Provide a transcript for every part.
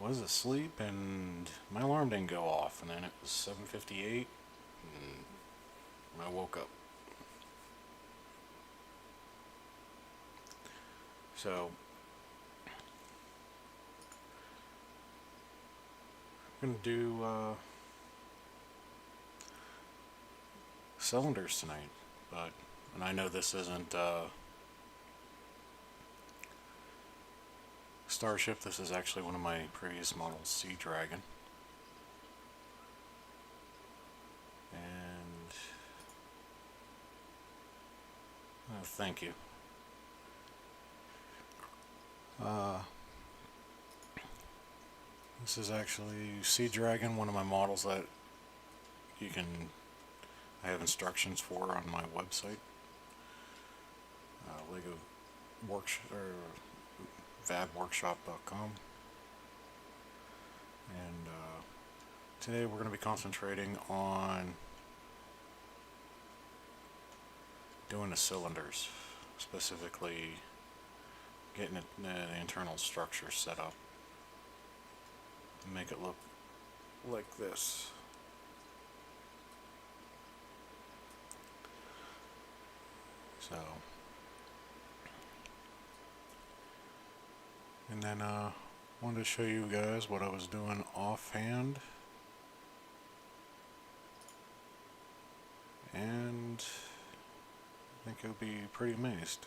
was asleep and my alarm didn't go off, and then it was 7:58 and I woke up. So I'm gonna do cylinders tonight, but and I know this isn't Starship. This is actually one of my previous models, Sea Dragon, and thank you. Uh, this is actually Sea Dragon, one of my models that you can. I have instructions for on my website, Lego Workshop or vabworkshop.com, and today we're going to be concentrating on doing the cylinders, specifically getting the internal structure set up and make it look like this. So, and then wanted to show you guys what I was doing offhand, and I think you'll be pretty amazed.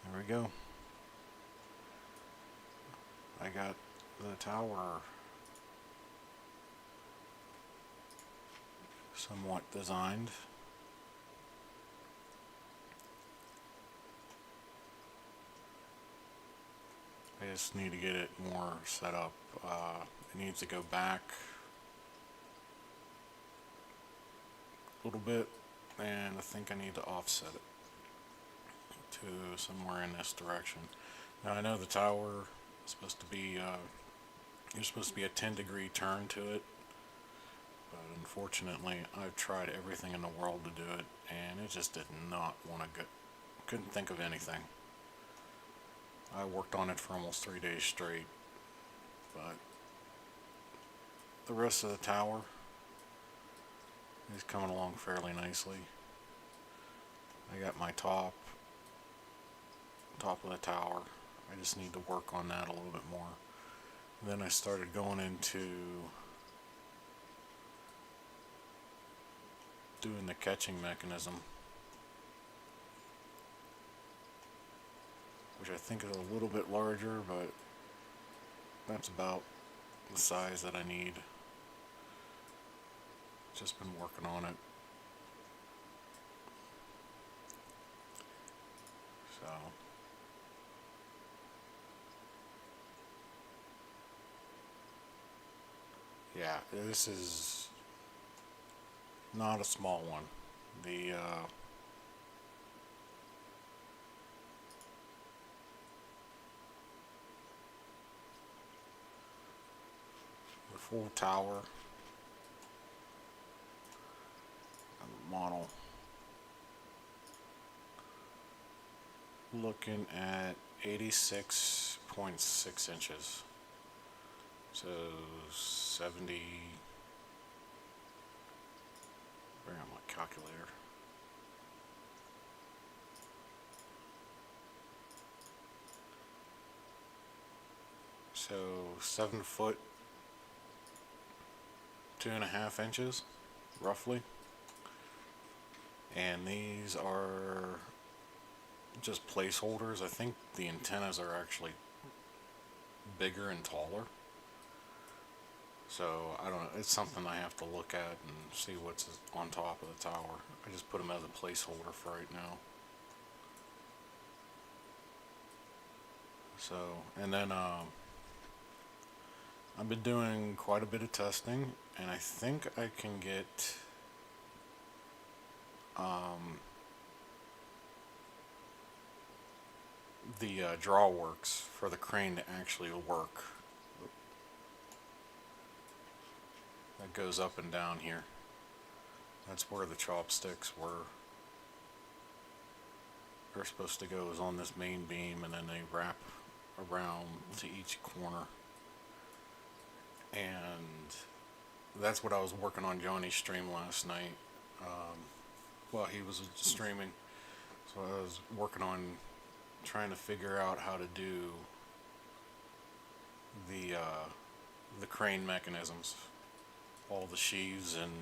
There we go. I got the tower somewhat designed. I just need to get it more set up. It needs to go back a little bit, and I think I need to offset it to somewhere in this direction. Now I know the tower is supposed to be there's supposed to be a 10-degree turn to it, but unfortunately I've tried everything in the world to do it, and it just did not want to go. Couldn't think of anything. I worked on it for almost 3 days straight, but the rest of the tower is coming along fairly nicely. I got my top of the tower. I just need to work on that a little bit more. And then I started going into doing the catching mechanism, which I think is a little bit larger, but that's about the size that I need. Just been working on it. So yeah, this is not a small one. The full tower model, looking at 86.6 inches. So 70. Bring out my calculator. So 7 foot 2.5 inches, roughly. And these are just placeholders. I think the antennas are actually bigger and taller. So I don't know, it's something I have to look at and see what's on top of the tower. I just put them as a placeholder for right now. So, and then I've been doing quite a bit of testing, and I think I can get the drawworks for the crane to actually work. That goes up and down here. That's where the chopsticks were. They're supposed to go is on this main beam, and then they wrap around to each corner. And that's what I was working on Johnny's stream last night. While he was streaming, so I was working on trying to figure out how to do the uh, the crane mechanisms, all the sheaves and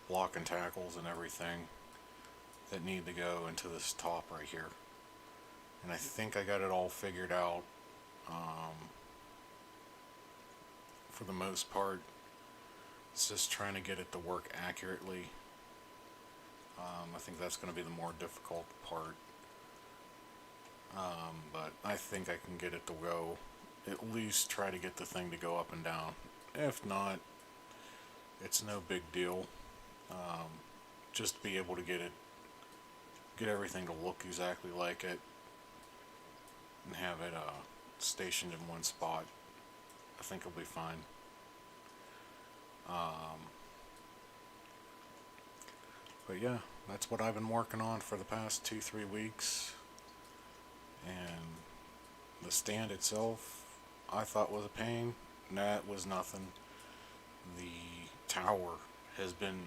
block and tackles and everything that need to go into this top right here. And I think I got it all figured out for the most part. It's just trying to get it to work accurately. I think that's going to be the more difficult part. But I think I can get it to go. At least try to get the thing to go up and down. If not, it's no big deal. Just be able to get everything to look exactly like it, and have it stationed in one spot. I think it'll be fine. But yeah, that's what I've been working on for the past 2-3 weeks. And the stand itself, I thought was a pain. Nah, it was nothing. The tower has been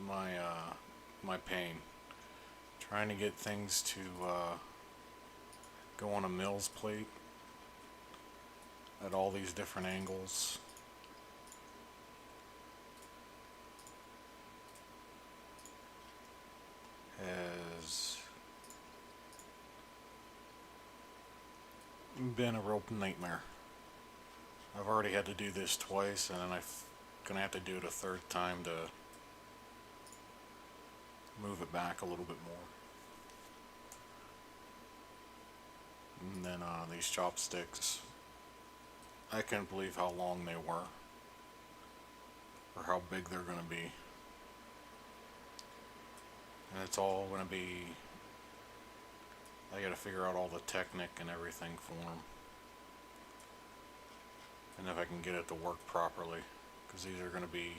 my pain. Trying to get things to go on a mill's plate at all these different angles. Has been a real nightmare. I've already had to do this twice, and then I'm gonna have to do it a third time to move it back a little bit more. And then these chopsticks, I can't believe how long they were, or how big they're gonna be. And it's all gonna be, I gotta figure out all the technique and everything for them. And if I can get it to work properly, because these are gonna be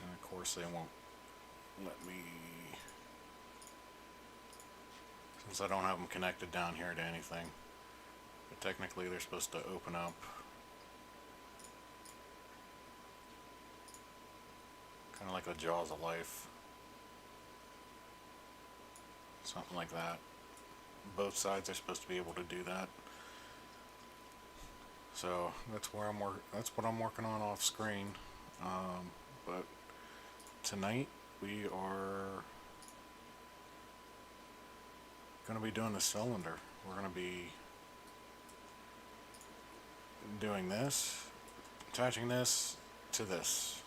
and of course they won't let me, since I don't have them connected down here to anything. But technically they're supposed to open up kind of like the jaws of life, something like that. Both sides are supposed to be able to do that. So that's where that's what I'm working on off screen. But tonight we are going to be doing the cylinder. We're going to be doing this, attaching this to this.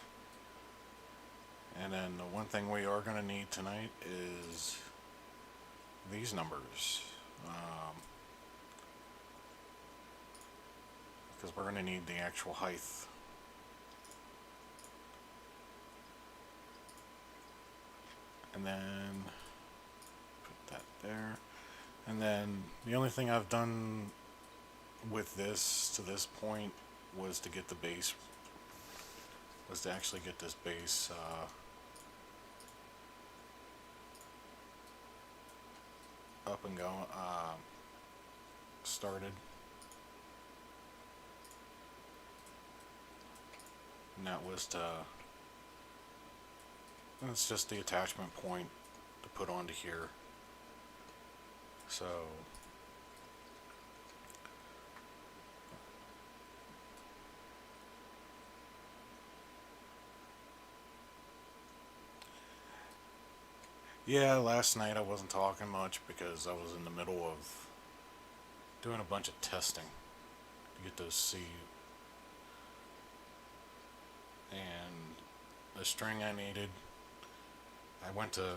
And then the one thing we are going to need tonight is these numbers. Because we're going to need the actual height. And then put that there. And then the only thing I've done with this to this point was to get the base, was to actually get this base up and going, started. And that was to, it's just the attachment point to put onto here. So yeah, last night I wasn't talking much because I was in the middle of doing a bunch of testing to get those seed. And the string I needed, I went to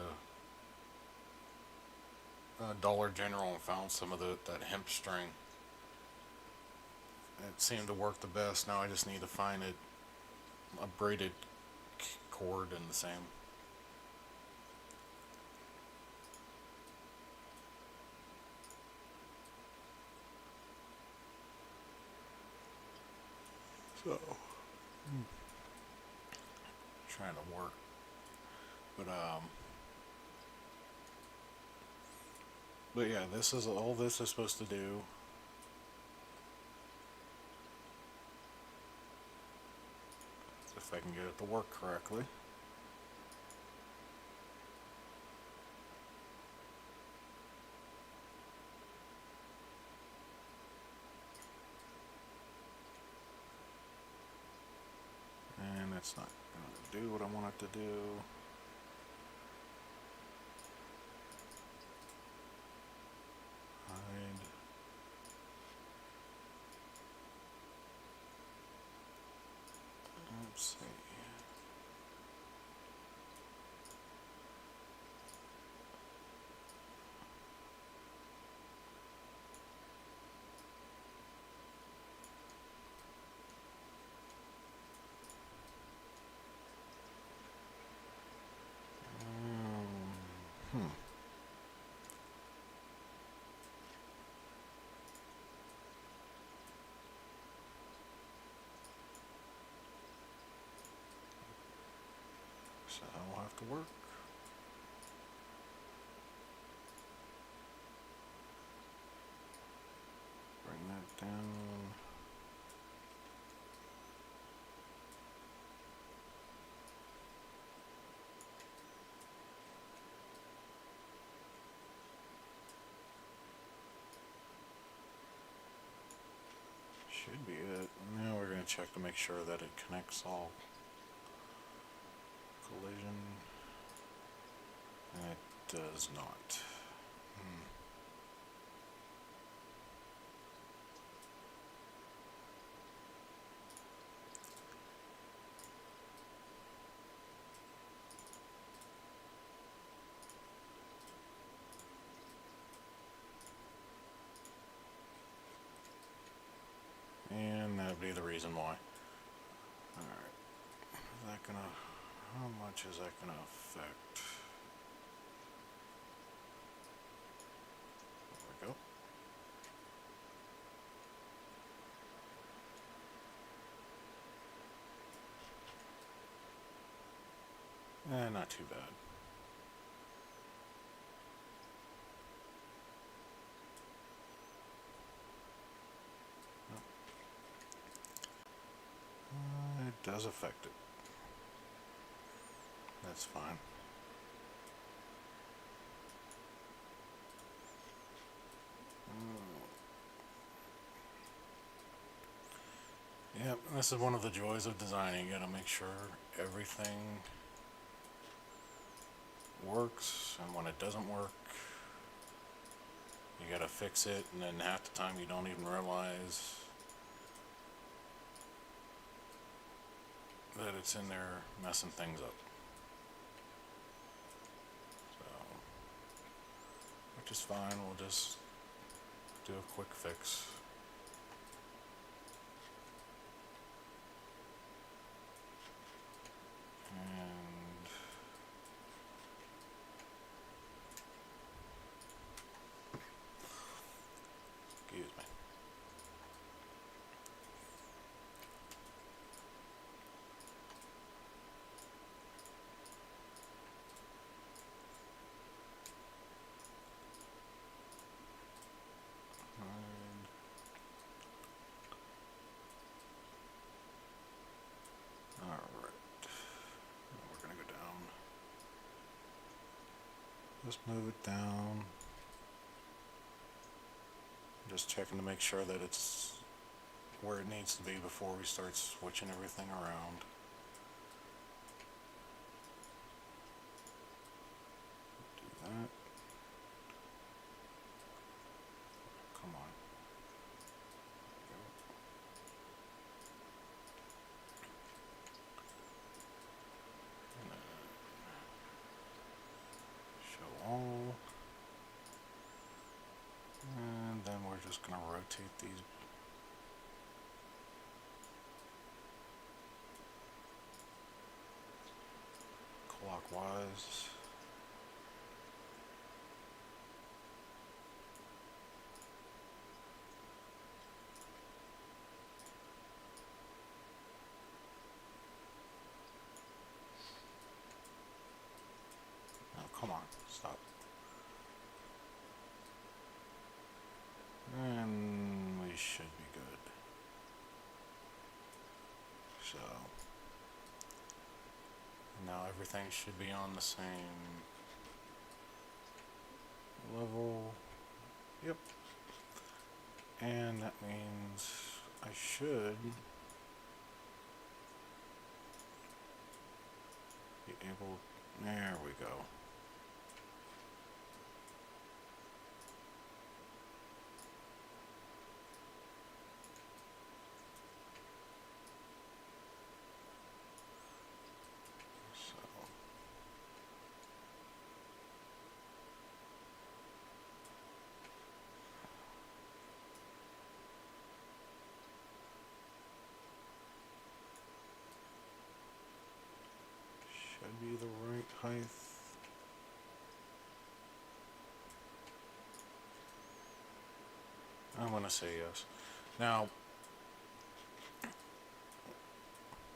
Dollar General and found some of that hemp string. It seemed to work the best. Now I just need to find a braided cord in the same. So trying to work, but But yeah, this is all this is supposed to do. If I can get it to work correctly. And it's not going to do what I want it to do. Hide. Let's see. Hmm. So that'll have to work. Bring that down. Should be it. Now we're going to check to make sure that it connects all collision. And it does not. Hmm. And that'd be the reason why. Alright. Is that gonna... How much is that gonna affect? There we go. Not too bad. It does affect it. That's fine. Yep, this is one of the joys of designing. You gotta make sure everything works, and when it doesn't work, you gotta fix it, and then half the time you don't even realize that it's in there messing things up. So, which is fine, we'll just do a quick fix. And excuse me. Alright. We're gonna go down. Just move it down. Just checking to make sure that it's where it needs to be before we start switching everything around. Do that. Come on. Show all. And then we're just going to rotate these clockwise. Oh, come on, stop. So now everything should be on the same level. Yep. And that means I should be able, there we go. So should be the right height. I'm going to say yes. Now,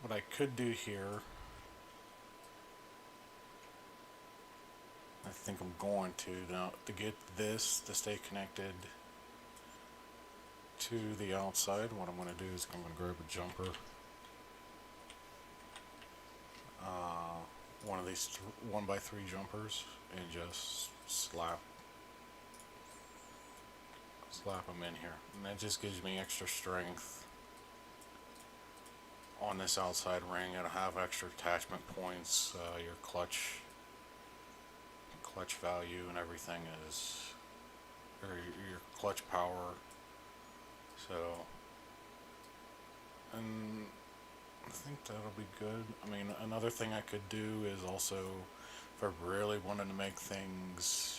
what I could do here, I think I'm going to now, to get this to stay connected to the outside, what I'm going to do is I'm going to grab a jumper. One of these 1x3 jumpers and just slap them in here, and that just gives me extra strength on this outside ring. It'll have extra attachment points. Your clutch value and everything is, or your clutch power. So, and I think that'll be good. I mean, another thing I could do is also, if I really wanted to make things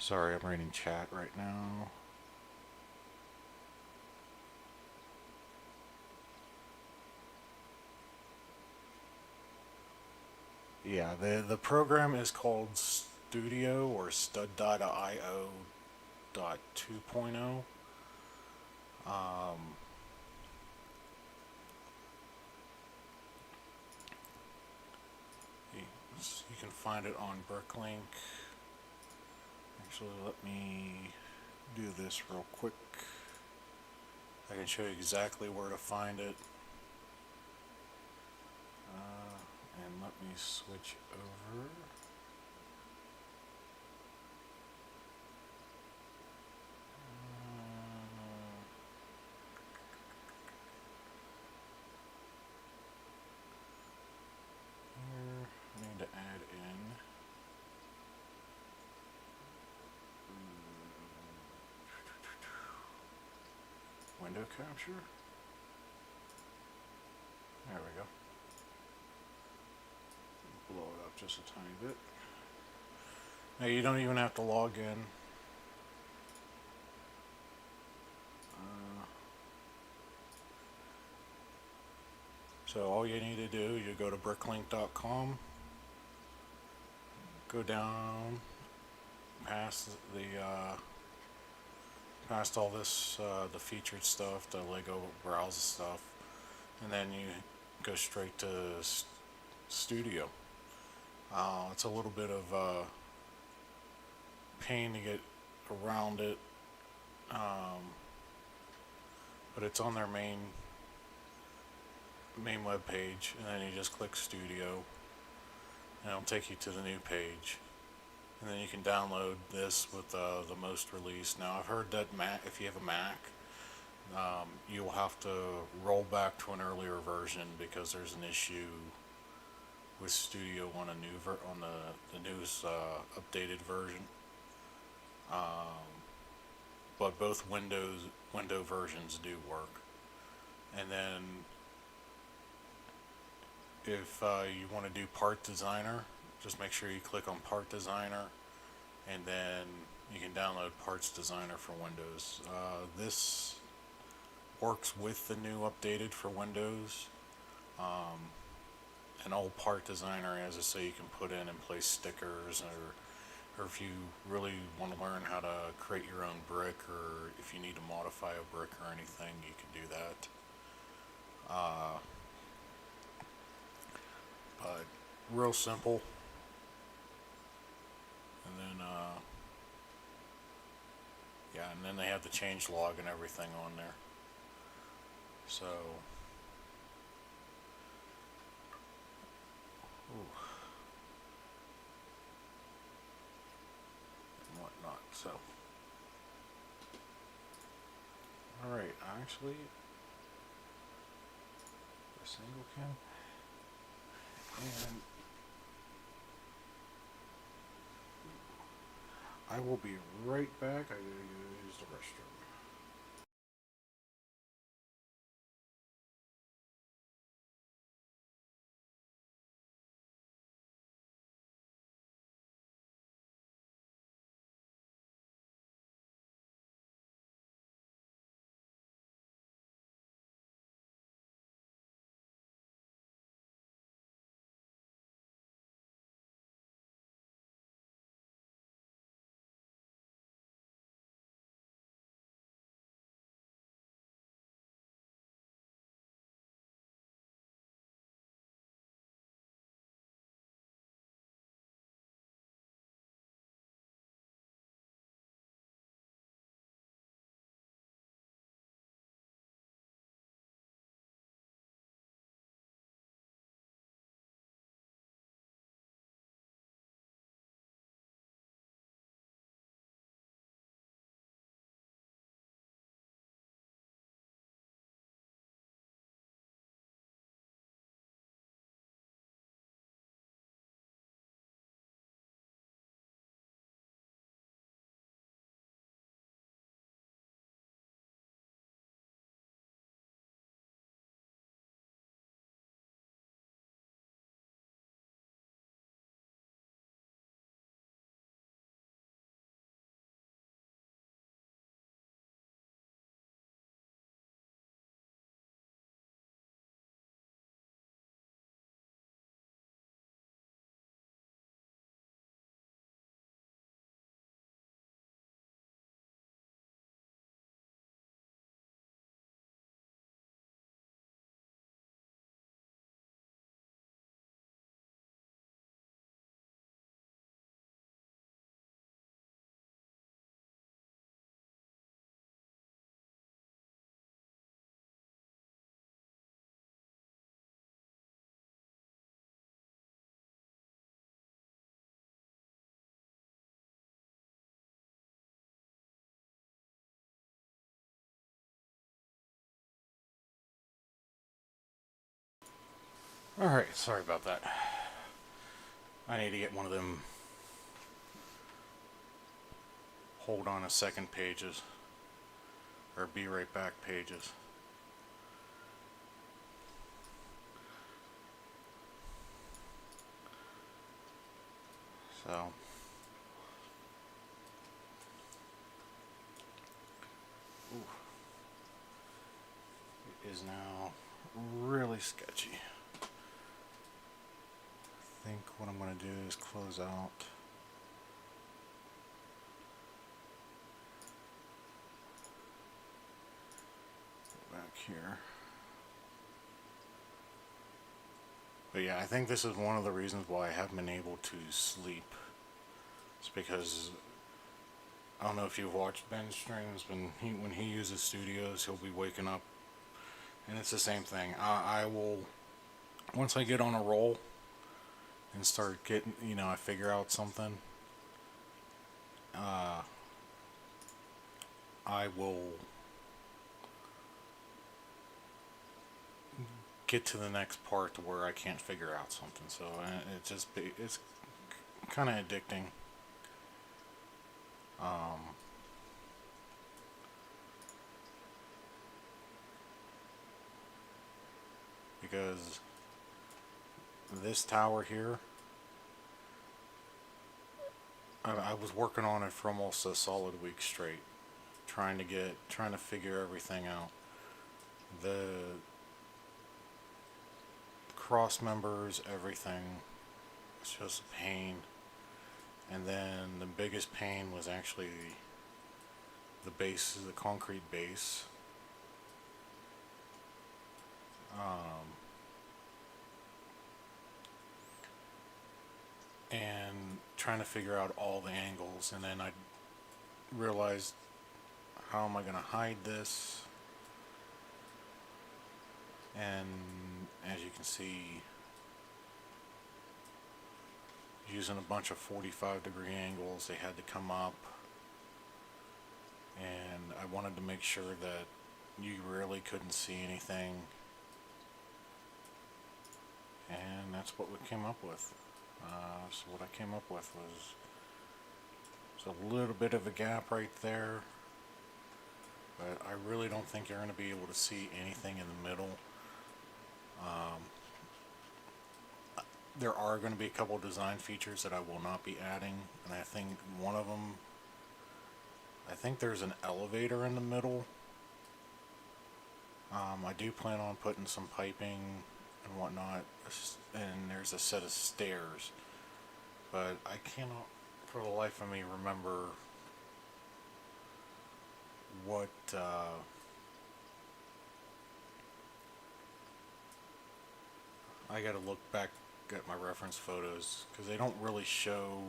sorry, I'm reading chat right now. Yeah, the program is called Studio or Stud.io .2.0. You can find it on Bricklink. Actually, let me do this real quick. I can show you exactly where to find it. And let me switch over. Here, I need to add in window capture. There we go. Blow it up just a tiny bit. Now you don't even have to log in. So all you need to do, you go to bricklink.com, go down past past all this, the featured stuff, the Lego browse stuff, and then you go straight to Studio. It's a little bit of pain to get around it, but it's on their main web page, and then you just click Studio, and it'll take you to the new page, and then you can download this with the most release. Now I've heard that if you have a Mac, you'll have to roll back to an earlier version because there's an issue with Studio on on the newest updated version. But both window versions do work. And then if you want to do Part Designer, just make sure you click on Part Designer, and then you can download Parts Designer for Windows. This works with the new updated for Windows. An old Part Designer, as I say, you can put in and place stickers or or if you really want to learn how to create your own brick, or if you need to modify a brick or anything, you can do that. Uh, but real simple. And then, yeah, and then they have the change log and everything on there. So, ooh, and whatnot. So, alright, actually, a single cam. And I will be right back. I gotta use the restroom. Alright, sorry about that. I need to get one of them hold on a second pages, or be right back pages. So, ooh, it is now really sketchy. I think what I'm going to do is close out. Go back here. But yeah, I think this is one of the reasons why I haven't been able to sleep. It's because I don't know if you've watched Ben's streams. When he uses studios, he'll be waking up, and it's the same thing. I will, once I get on a roll and start getting, I figure out something. Uh, I will get to the next part to where I can't figure out something. So it's kind of addicting. Because this tower here, I was working on it for almost a solid week straight, trying to figure everything out. The cross members, everything. It's just a pain. And then the biggest pain was actually the base, the concrete base. And trying to figure out all the angles, and then I realized, how am I going to hide this? And as you can see, using a bunch of 45-degree angles, they had to come up, and I wanted to make sure that you really couldn't see anything, and that's what we came up with. So what I came up with was a little bit of a gap right there, but I really don't think you're going to be able to see anything in the middle. There are going to be a couple design features that I will not be adding, and I think one of them, I think there's an elevator in the middle. I do plan on putting some piping and whatnot, and there's a set of stairs, but I cannot for the life of me remember what I gotta look back at my reference photos, because they don't really show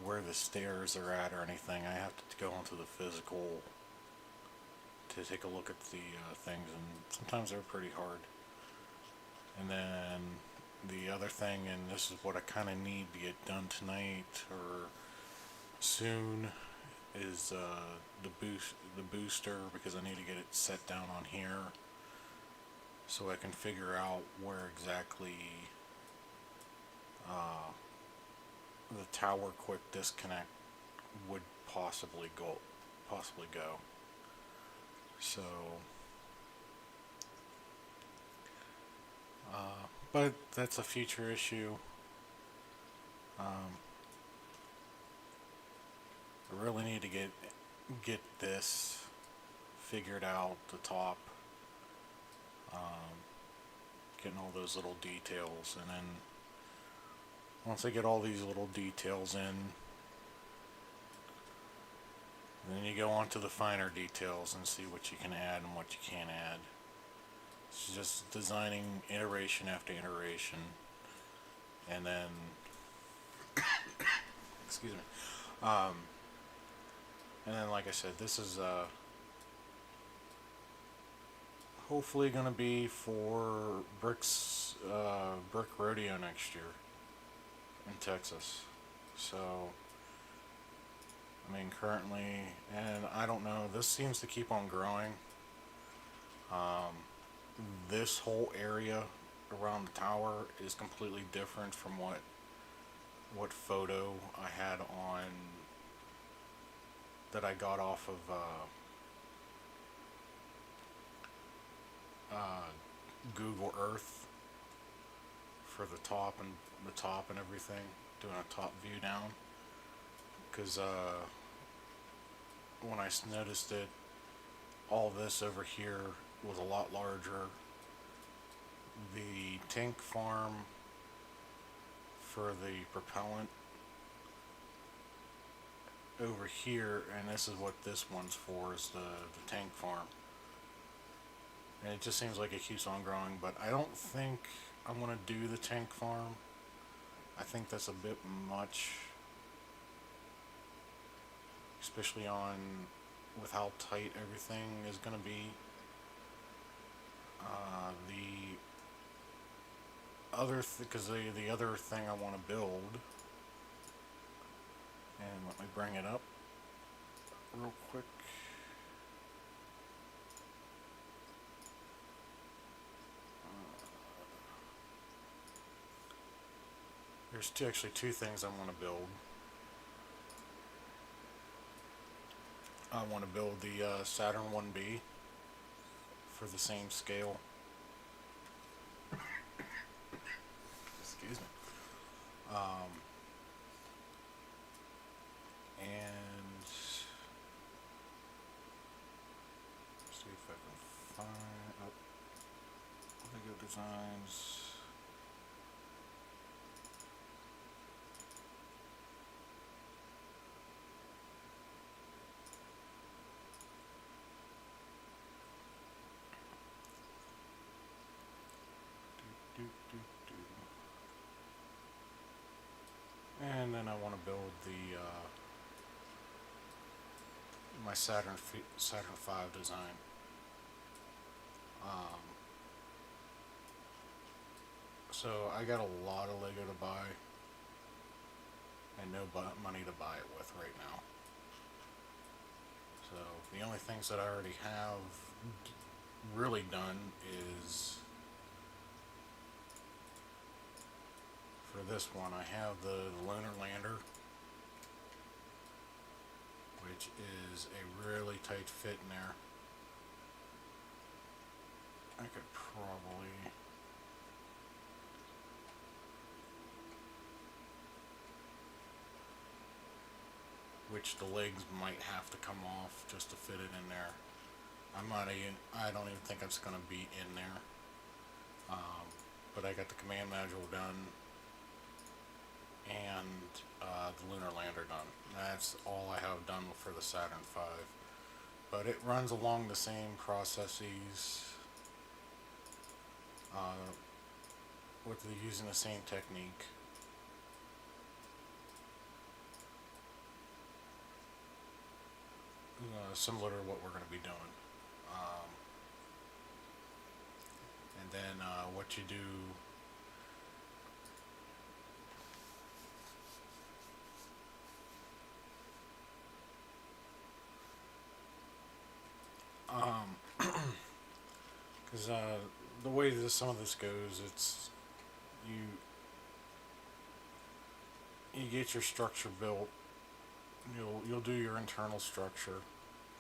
where the stairs are at or anything. I have to go into the physical to take a look at the things, and sometimes they're pretty hard. And then the other thing, and this is what I kind of need to get done tonight or soon, is the booster, because I need to get it set down on here so I can figure out where exactly the tower quick disconnect would possibly go. So, but that's a future issue. I really need to get this figured out, the top, getting all those little details, and then once I get all these little details in, then you go on to the finer details and see what you can add and what you can't add. It's just designing iteration after iteration, and then excuse me, and then like I said, this is hopefully going to be for Brick Rodeo next year in Texas. So, I mean, currently, and I don't know, this seems to keep on growing. This whole area around the tower is completely different from what photo I had on, that I got off of Google Earth for the top and everything, doing a top view down, because when I noticed it, all this over here was a lot larger. The tank farm for the propellant over here, and this is what this one's for, is the tank farm. And it just seems like it keeps on growing, but I don't think I'm going to do the tank farm. I think that's a bit much, especially with how tight everything is going to be. Because the other thing I want to build, and let me bring it up real quick. There's actually two things I want to build. I want to build the Saturn 1B for the same scale. Excuse me. And see if I can find Lego Designs. my Saturn V design. Um, so I got a lot of Lego to buy and no money to buy it with right now. So the only things that I already have really done is for this one I have the lunar lander, which is a really tight fit in there. I could probably which the legs might have to come off just to fit it in there. I don't even think it's going to be in there. But I got the command module done and the lunar lander done. That's all I have done for the Saturn V. But it runs along the same processes with using the same technique. Similar to what we're going to be doing. And then what you do because the way that some of this goes, it's you get your structure built. You'll do your internal structure.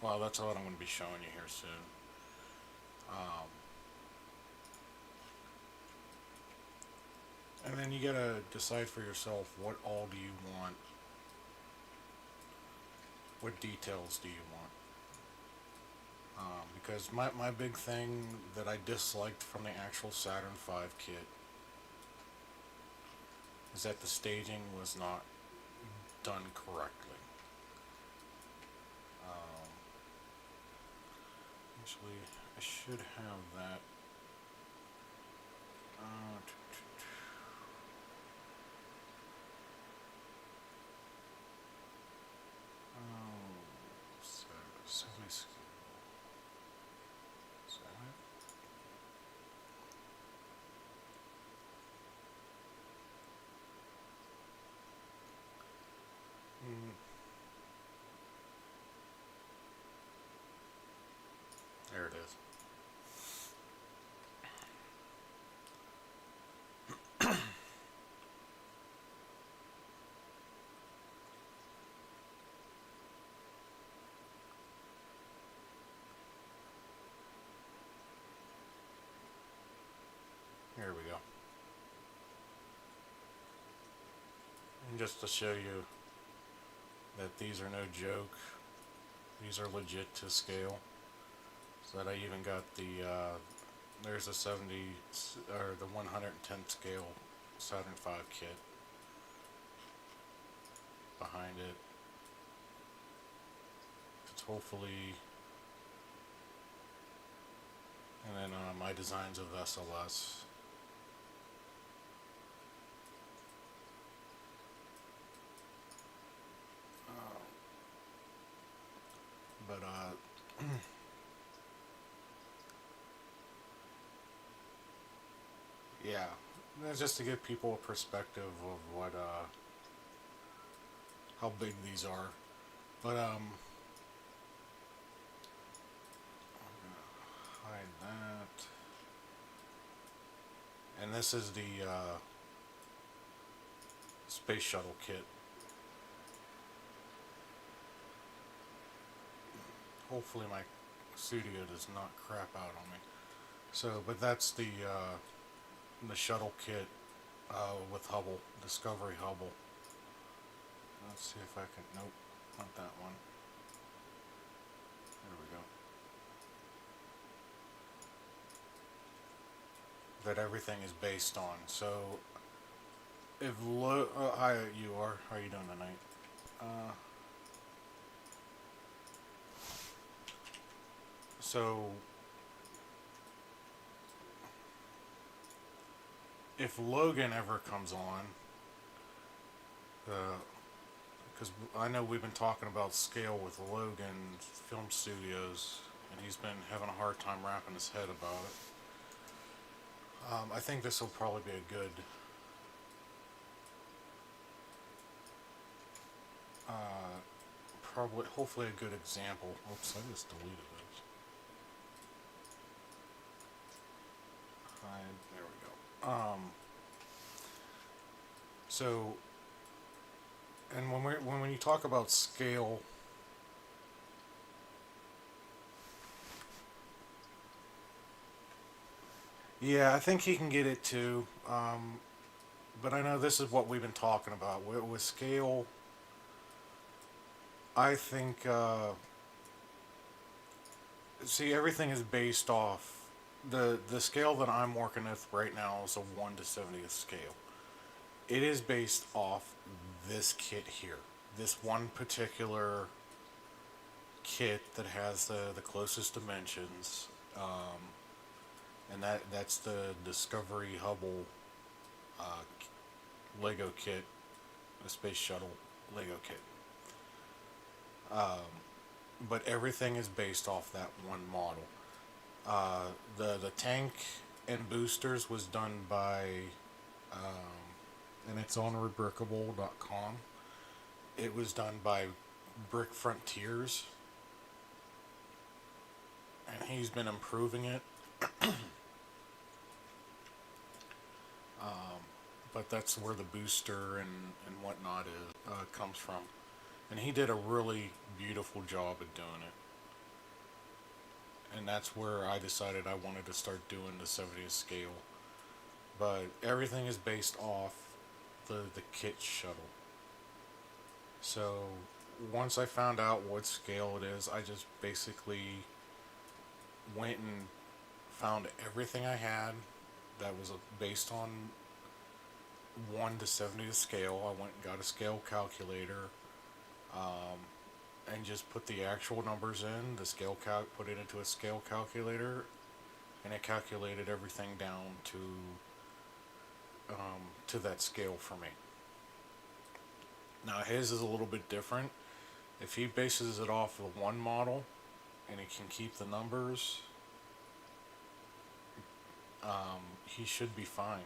Well, that's what I'm going to be showing you here soon. And then you gotta decide for yourself what all do you want. What details do you want? Because my big thing that I disliked from the actual Saturn V kit is that the staging was not done correctly. Actually, I should have that. Assembly skill. Is that it? There it is. Here we go. And just to show you that these are no joke, these are legit to scale. So that I even got the, there's a 70, or the 110 scale Saturn V kit behind it. It's hopefully, and then my designs of SLS. But yeah, that's just to give people a perspective of what how big these are. But I'm gonna hide that. And this is the space shuttle kit. Hopefully my studio does not crap out on me. So, but that's the shuttle kit with Hubble, Discovery Hubble. Let's see if I can, nope, not that one. There we go. That everything is based on. So, if hi, how are you doing tonight? So, if Logan ever comes on, because I know we've been talking about scale with Logan Film Studios, and he's been having a hard time wrapping his head about it. I think this will probably be a good, probably, hopefully a good example. Oops, I just deleted those. There we go. So, and when you talk about scale, yeah, I think he can get it too. But I know this is what we've been talking about with scale. I think see, everything is based off the scale that I'm working with right now is a 1 to 70th scale. It is based off this kit here, this one particular kit that has the closest dimensions, and that's the Discovery Hubble uh, Lego kit, the space shuttle Lego kit. But everything is based off that one model. The tank and boosters was done by, and it's on rebrickable.com. It was done by Brick Frontiers, and he's been improving it. But that's where the booster and whatnot comes from. And he did a really beautiful job at doing it. And that's where I decided I wanted to start doing the 70th scale. But everything is based off the kit shuttle. So once I found out what scale it is, I just basically went and found everything I had that was based on 1 to 70th scale. I went and got a scale calculator, and just put the actual numbers in the put it into a scale calculator, and it calculated everything down to that scale for me. Now his is a little bit different. If he bases it off of one model and he can keep the numbers, he should be fine.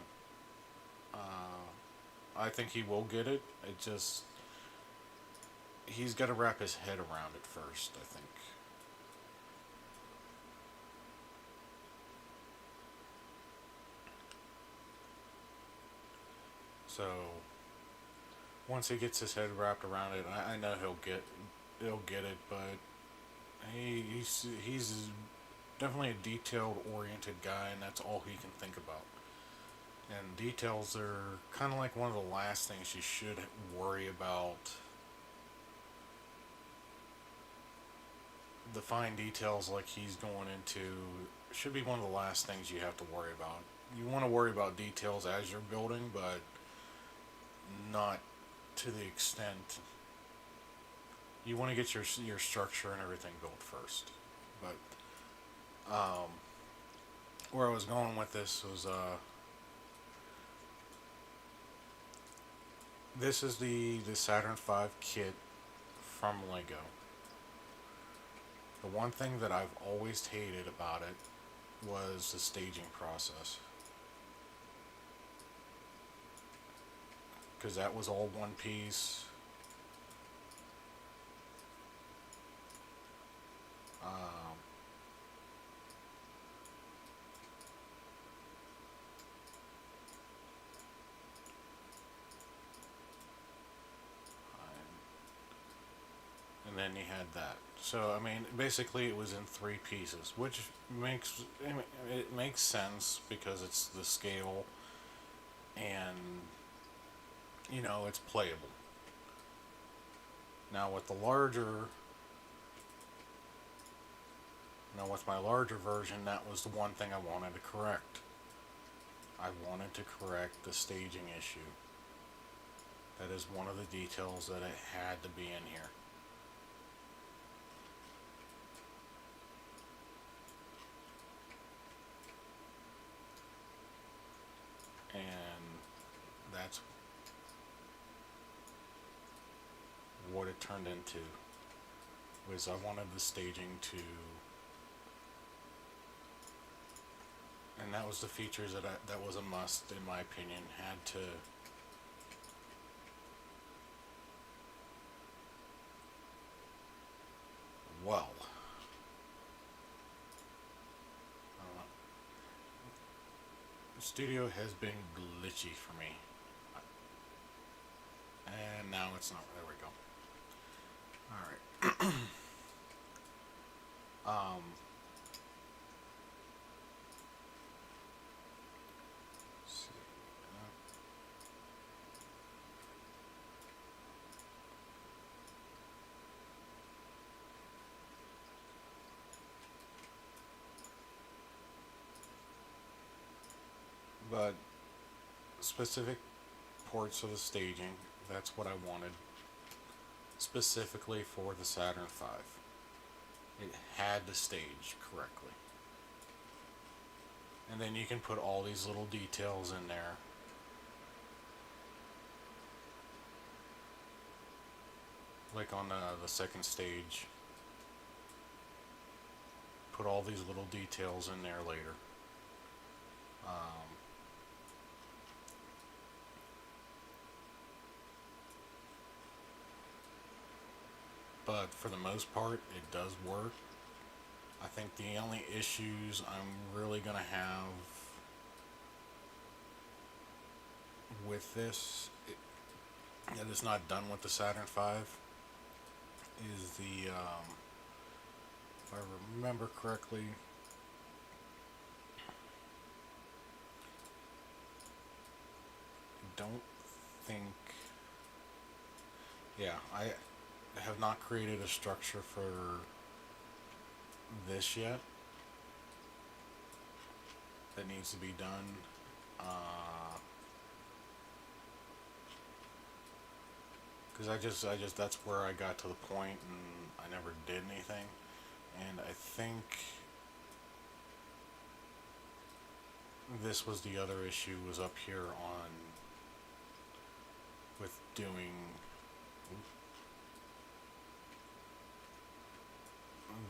I think he will get it. It just, he's got to wrap his head around it first, I think. So once he gets his head wrapped around it, I know he'll get it. But he's definitely a detailed oriented guy, and that's all he can think about. And details are kind of like one of the last things you should worry about. The fine details, like he's going into, should be one of the last things you have to worry about. You want to worry about details as you're building, but not to the extent. You want to get your structure and everything built first. But where I was going with this was this is the Saturn V kit from Lego. The one thing that I've always hated about it was the staging process. Because that was all one piece. Um, and then you had that. So I mean, basically, it was in 3 pieces, which makes sense because it's the scale, and it's playable. Now with the larger, now with my larger version, that was the one thing I wanted to correct. I wanted to correct the staging issue. That is one of the details that it had to be in here. And that's what it turned into was I wanted the staging to, and that was the features that was a must in my opinion, had to, well, I don't know. The studio has been glitchy for me, and now it's not. There we go. All right. Um, let's see. But specific ports of the staging, that's what I wanted specifically for the Saturn V. It had to stage correctly. And then you can put all these little details in there. Like on the second stage. Put all these little details in there later. But for the most part, it does work. I think the only issues I'm really going to have with this, that is not done with the Saturn V, is the, if I remember correctly, I don't think, yeah, I have not created a structure for this yet that needs to be done. Because I just, that's where I got to the point and I never did anything. And I think this was the other issue, was up here on, with doing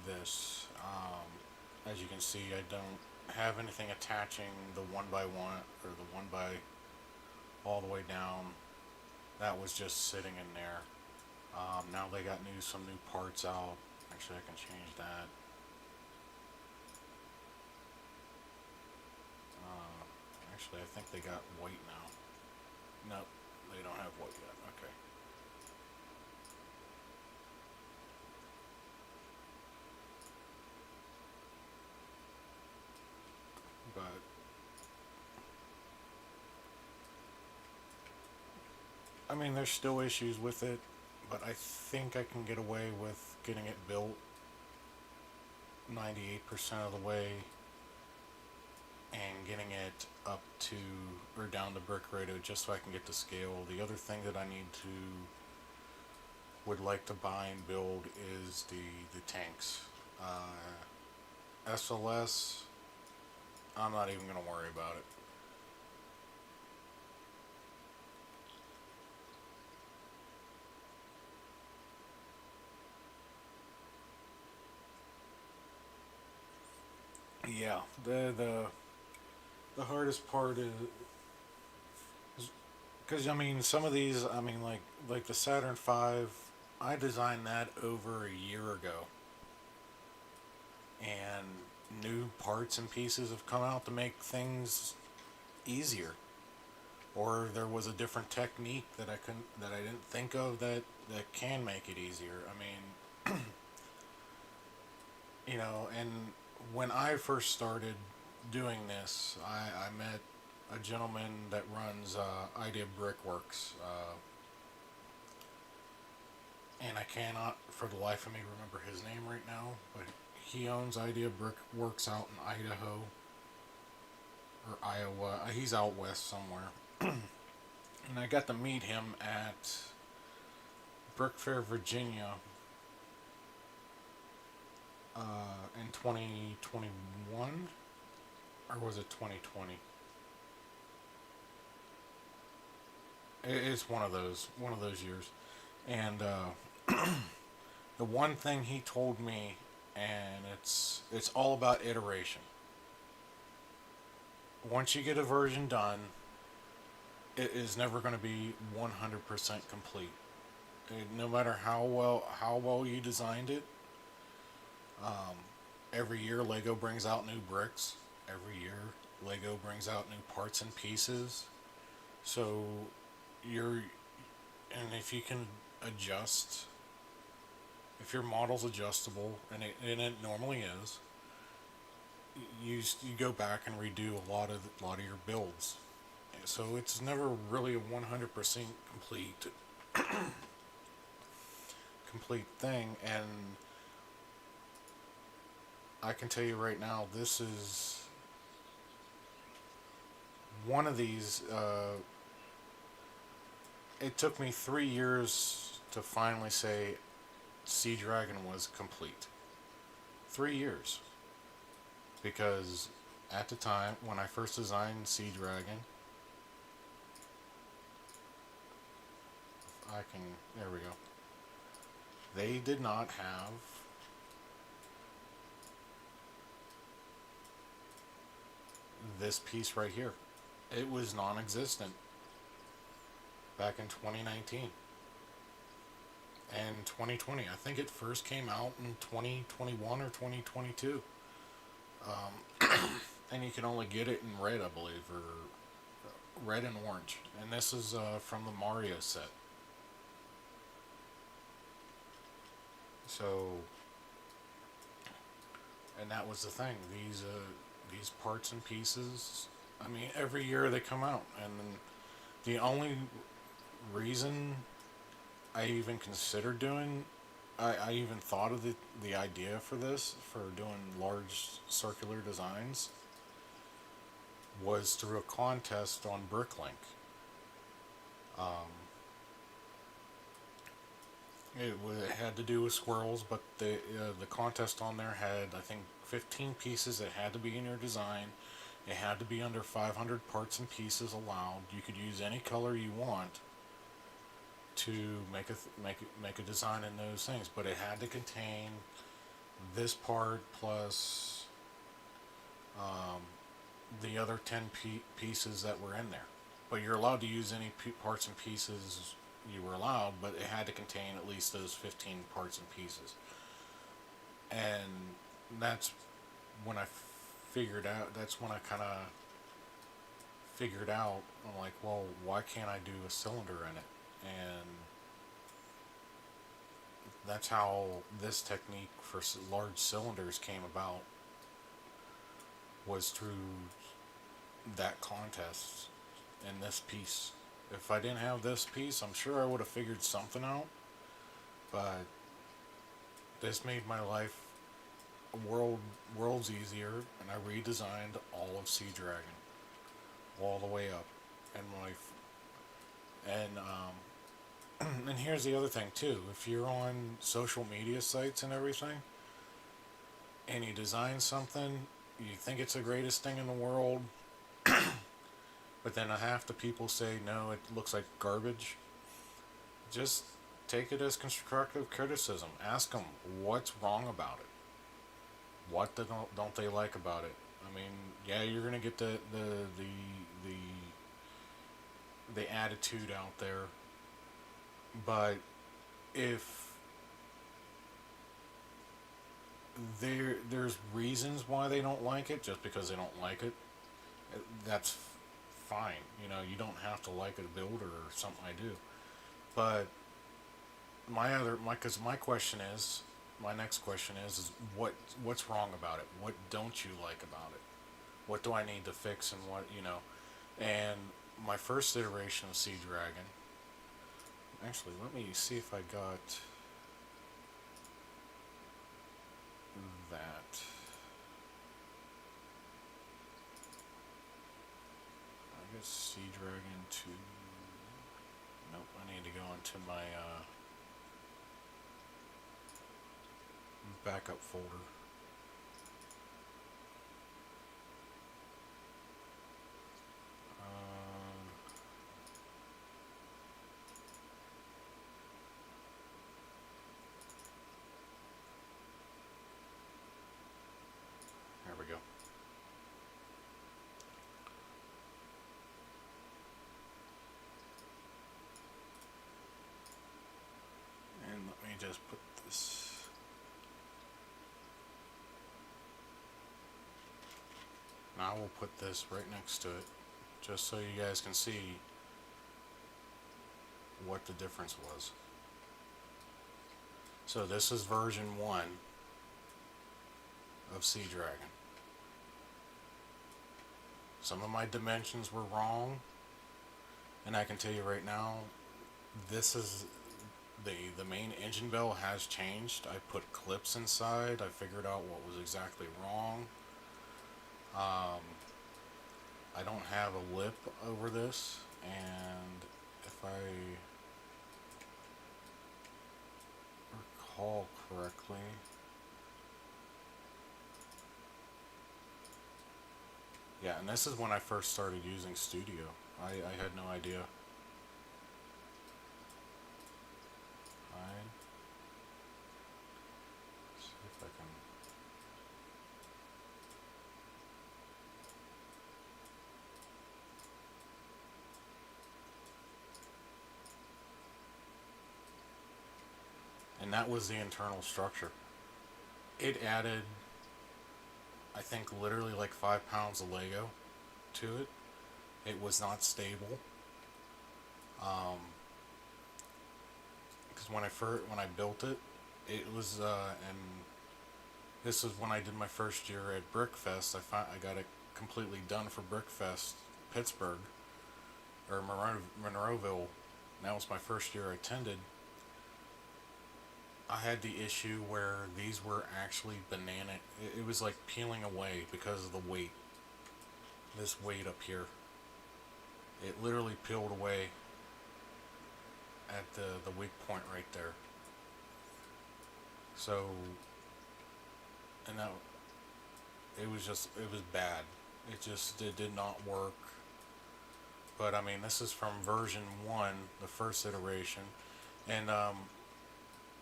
this. As you can see, I don't have anything attaching the 1x1 or the 1x all the way down. That was just sitting in there. Now they got some new parts out. Actually, I can change that. Actually, I think they got white now. Nope, they don't have white yet. Okay. But I mean, there's still issues with it, but I think I can get away with getting it built 98% of the way and getting it up to, or down to brick radio, just so I can get the scale. The other thing that I would like to buy and build is the tanks. SLS, I'm not even going to worry about it. Yeah, the hardest part is because I mean some of these, I mean like the Saturn V, I designed that over a year ago, and new parts and pieces have come out to make things easier, or there was a different technique that I didn't think of that can make it easier. I mean, you know, and when I first started doing this, I met a gentleman that runs Idea Brickworks, and I cannot for the life of me remember his name right now, but he owns Idea Brickworks out in Idaho or Iowa. He's out west somewhere. And I got to meet him at Brick Fair, Virginia, in 2021, or was it 2020? It's one of those years, and The one thing he told me, and it's all about iteration. Once you get a version done, it is never going to be 100% complete. No matter how well you designed it, every year Lego brings out new bricks. Every year Lego brings out new parts and pieces. So you're and if you can adjust, if your model's adjustable, and it normally is, you go back and redo a lot of your builds. So it's never really a 100% complete thing. And I can tell you right now, this is one of these. It took me 3 years to finally say Sea Dragon was complete. 3 years. Because at the time, when I first designed Sea Dragon, there we go. They did not have this piece right here. It was non existent back in 2019 and 2020. I think it first came out in 2021 or 2022. And you can only get it in red, I believe, or red and orange. And this is from the Mario set. So, and that was the thing. These parts and pieces. I mean, every year they come out, and the only reason I even considered doing, I even thought of the idea for this, for doing large circular designs, was through a contest on Bricklink. It had to do with squirrels, but the contest on there had, I think, 15 pieces that had to be in your design. It had to be under 500 parts and pieces allowed. You could use any color you want to make a design in those things, but it had to contain this part plus the other 10 pieces that were in there. But you're allowed to use any parts and pieces you were allowed, but it had to contain at least those 15 parts and pieces. And that's when I figured out, that's when I kind of figured out, I'm like, well, why can't I do a cylinder in it? And that's how this technique for large cylinders came about, was through that contest and this piece. If I didn't have this piece, I'm sure I would have figured something out, but this made my life worlds easier, and I redesigned all of Sea Dragon all the way up. And here's the other thing too. If you're on social media sites and everything, and you design something, you think it's the greatest thing in the world, but then half the people say, no, it looks like garbage. Just take it as constructive criticism. Ask them what's wrong about it. What don't they like about it? I mean, yeah, you're gonna get the attitude out there, but if there's reasons why they don't like it, just because they don't like it, that's fine. You know, you don't have to like a build or something I do. But my next question is what's wrong about it? What don't you like about it? What do I need to fix, and what, you know? And my first iteration of Sea Dragon, actually, let me see if I got that. I guess Sea Dragon 2. Nope, I need to go into my backup folder. just put this. Now we'll put this right next to it, just so you guys can see what the difference was. So this is version 1 of Sea Dragon. Some of my dimensions were wrong, and I can tell you right now, this is the main engine bell has changed. I put clips inside. I figured out what was exactly wrong. I don't have a lip over this, and if I recall correctly, yeah, and this is when I first started using Studio. I had no idea. Fine. See if I can. And that was the internal structure. It added, I think, literally like 5 pounds of Lego to it. It was not stable. Because when I built it, it was and this is when I did my first year at Brickfest. I got it completely done for Brickfest Pittsburgh or Monroeville. That was my first year I attended. I had the issue where these were actually banana. It was like peeling away because of the weight. This weight up here. It literally peeled away at the weak point right there. So, and that, it was bad. It did not work. But I mean, this is from version 1, the first iteration. And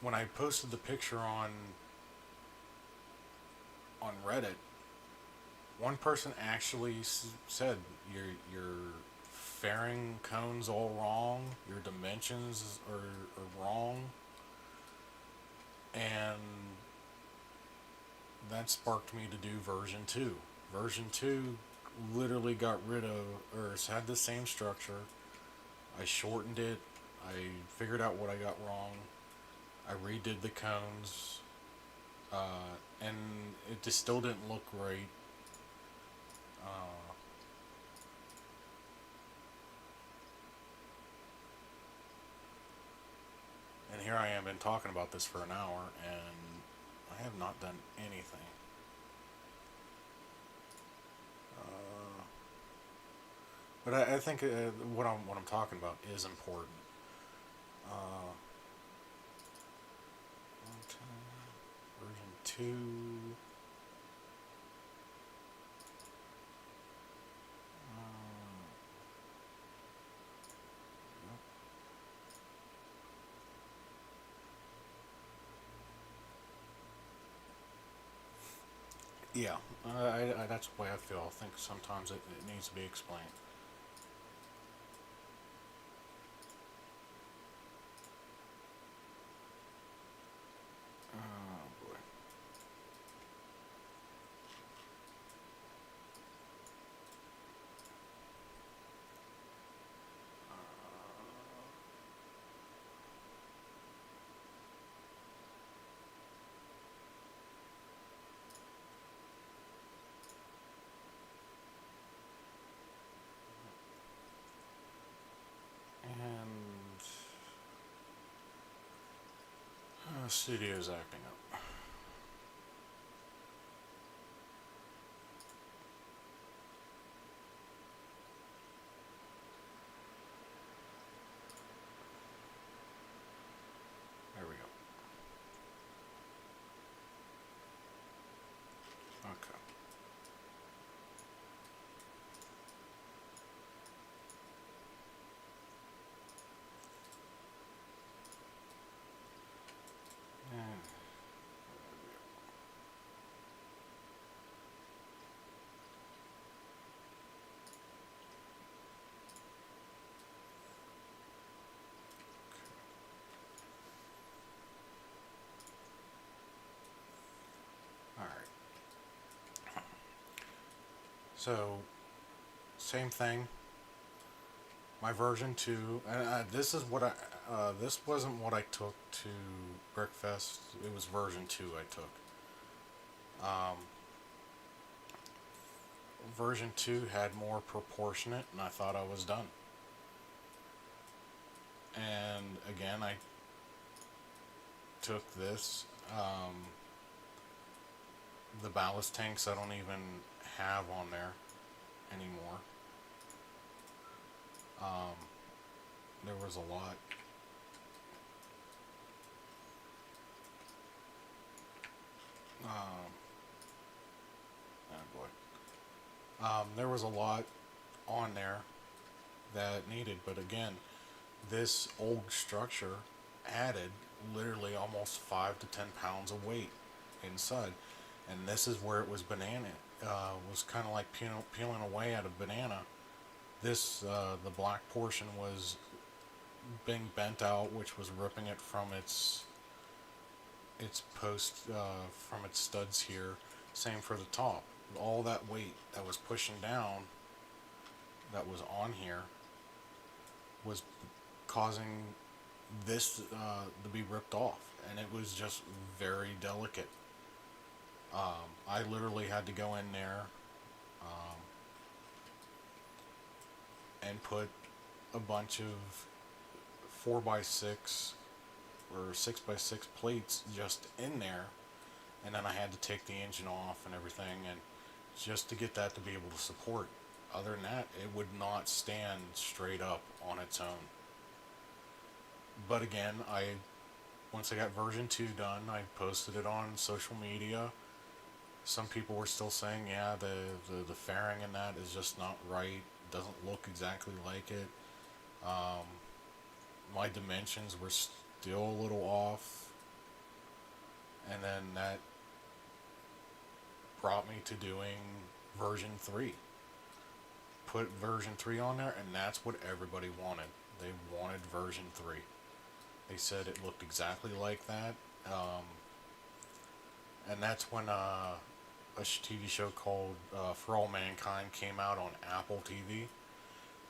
when I posted the picture on Reddit, one person actually said your fairing cone's all wrong, your dimensions are wrong, and that sparked me to do version 2. Version 2 literally got rid of, or had the same structure. I shortened it. I figured out what I got wrong. I redid the cones, and it just still didn't look right. And here I am, been talking about this for an hour, and I have not done anything. But I think what I'm talking about is important. Uh, version 2. Yeah, that's the way I feel. I think sometimes it needs to be explained. Oh boy. And studio's acting up. There we go. Okay. Yeah. So, same thing. My version 2, and this is what this wasn't what I took to Brickfest. It was version 2 I took. Um, version 2 had more proportionate, and I thought I was done. And again, I took this. The ballast tanks I don't even have on there anymore. Um, there was a lot. Um, oh boy. There was a lot on there that needed, but again, this old structure added literally almost 5 to 10 pounds of weight inside, and this is where it was banana. Was kind of like peeling away at a banana. This the black portion was being bent out, which was ripping it from its post from its studs here. Same for the top. All that weight that was pushing down, that was on here, was causing this to be ripped off, and it was just very delicate. I literally had to go in there um, and put a bunch of 4x6 or 6x6 plates just in there, and then I had to take the engine off and everything, and just to get that to be able to support. Other than that, it would not stand straight up on its own. But again, once I got version 2 done, I posted it on social media. Some people were still saying, yeah, the fairing in that is just not right. Doesn't look exactly like it. Um, my dimensions were still a little off. And then that brought me to doing version 3. Put version 3 on there, and that's what everybody wanted. They wanted version 3. They said it looked exactly like that. And that's when a TV show called For All Mankind came out on Apple TV.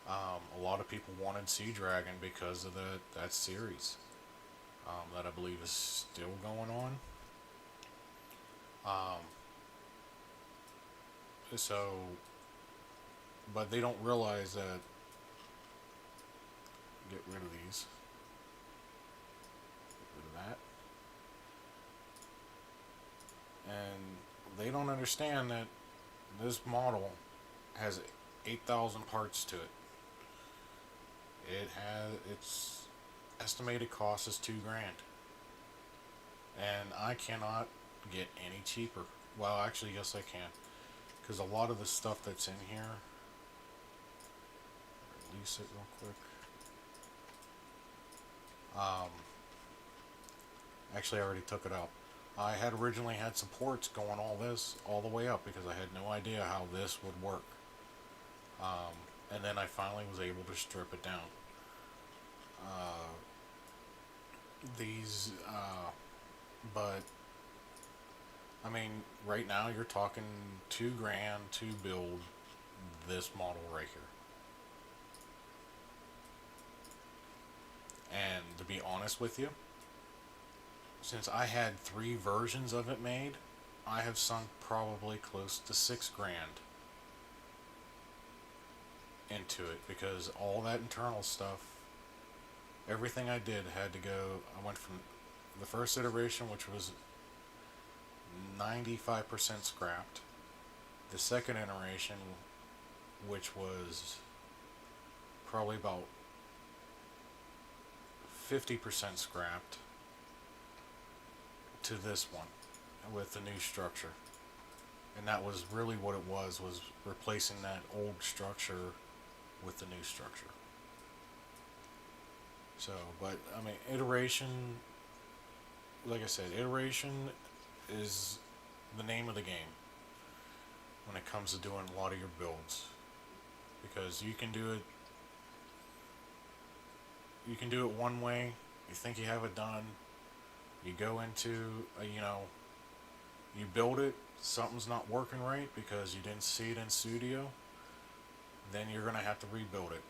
A lot of people wanted Sea Dragon because of that series that I believe is still going on. Um, so, but they don't realize that. Get rid of these. Get rid of that. And they don't understand that this model has 8,000 parts to it. Its estimated cost is $2,000, and I cannot get any cheaper. Well, actually, yes, I can, because a lot of the stuff that's in here. Release it real quick. Actually, I already took it out. I had originally had supports going all the way up because I had no idea how this would work. And then I finally was able to strip it down. But I mean, right now you're talking $2,000 to build this model right here. And to be honest with you, since I had 3 versions of it made, I have sunk probably close to $6,000 into it, because all that internal stuff, everything I did had to go. I went from the first iteration, which was 95% scrapped, the second iteration, which was probably about 50% scrapped, to this one with the new structure. And that was really what it was replacing that old structure with the new structure. So, but I mean, iteration, like I said, iteration is the name of the game when it comes to doing a lot of your builds, because you can do it one way. You think you have it done. You go into You build it, something's not working right because you didn't see it in studio, then you're gonna have to rebuild it.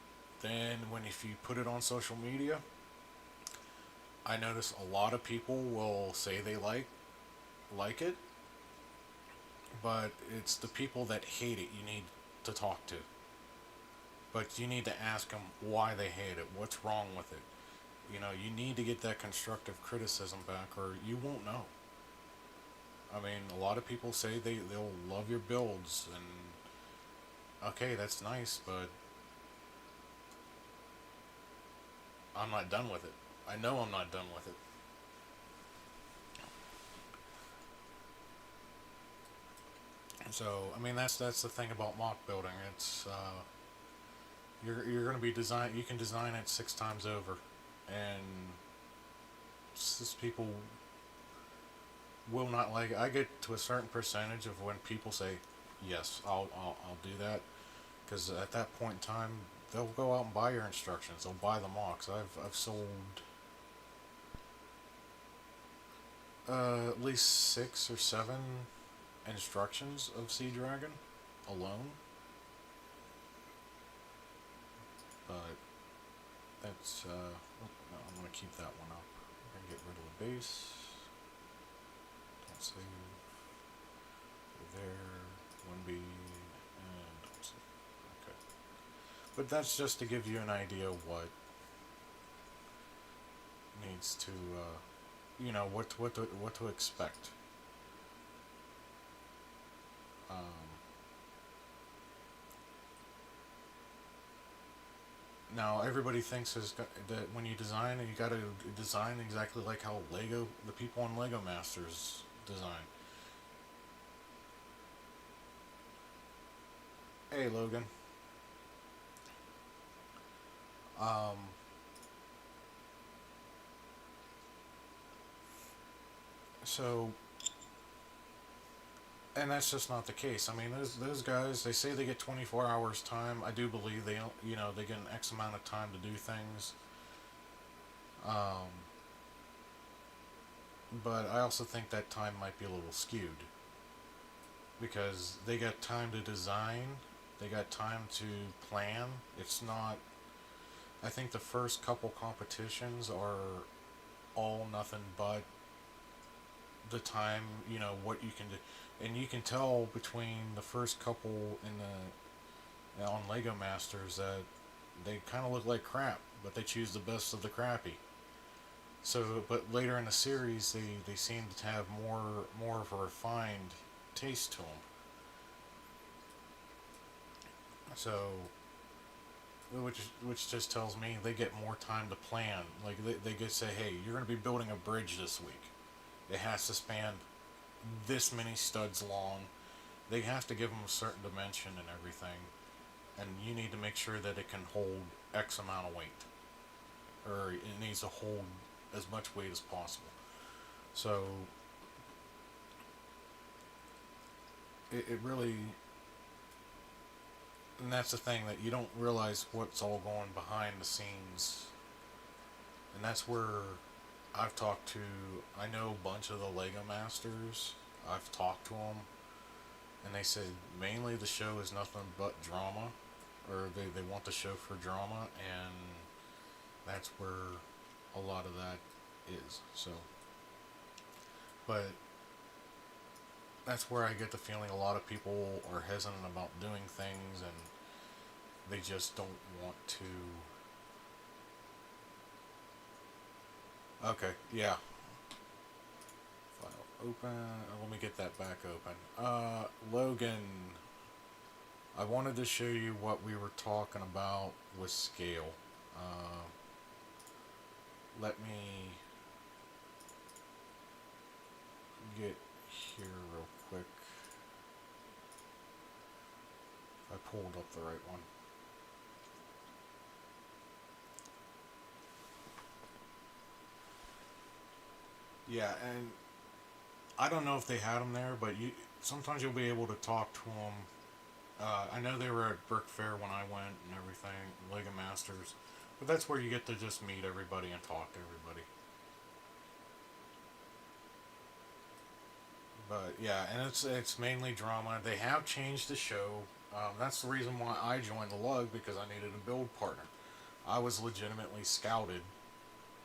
Then when if you put it on social media, I notice a lot of people will say they like it, but it's the people that hate it you need to talk to. But you need to ask them why they hate it. What's wrong with it? You need to get that constructive criticism back, or you won't know. I mean, a lot of people say they'll love your builds, and okay, that's nice, but I'm not done with it. I know I'm not done with it. So, I mean, that's the thing about mock building. It's you're going to be design. You can design it 6 times over, and just people will not like it. I get to a certain percentage of when people say, "Yes, I'll do that," because at that point in time, they'll go out and buy your instructions. They'll buy the mocks. I've sold at least 6 or 7 instructions of Sea Dragon alone, but that's no, I'm gonna keep that one up. I'm gonna get rid of the base. Don't save. There, 1B, and don't save. Okay, but that's just to give you an idea of what needs to, what to expect. Um, Now everybody thinks that when you design, you got to design exactly like how the people on Lego Masters design. Hey, Logan. Um, so, and that's just not the case. I mean, those guys, they say they get 24 hours time. I do believe they get an X amount of time to do things. Um, but I also think that time might be a little skewed because they got time to design, they got time to plan. It's not. I think the first couple competitions are all nothing but the time. What you can do, and you can tell between the first couple in the on Lego Masters that they kind of look like crap, but they choose the best of the crappy. So, but later in the series, they seem to have more of a refined taste to them. So, which just tells me they get more time to plan. Like they get say, hey, you're going to be building a bridge this week. It has to span this many studs long. They have to give them a certain dimension and everything, and you need to make sure that it can hold X amount of weight, or it needs to hold as much weight as possible. So it really, and that's the thing that you don't realize what's all going behind the scenes, and that's where I know a bunch of the Lego Masters. I've talked to them, and they said mainly the show is nothing but drama, or they want the show for drama, and that's where a lot of that is. So, but that's where I get the feeling a lot of people are hesitant about doing things, and they just don't want to. Okay, yeah. File open. Let me get that back open. Logan, I wanted to show you what we were talking about with scale. Uh, Let me get here real quick. I pulled up the right one. Yeah, and I don't know if they had them there, but sometimes you'll be able to talk to them. I know they were at Brick Fair when I went and everything, Lego Masters, but that's where you get to just meet everybody and talk to everybody. But yeah, and it's mainly drama. They have changed the show. That's the reason why I joined the Lug, because I needed a build partner. I was legitimately scouted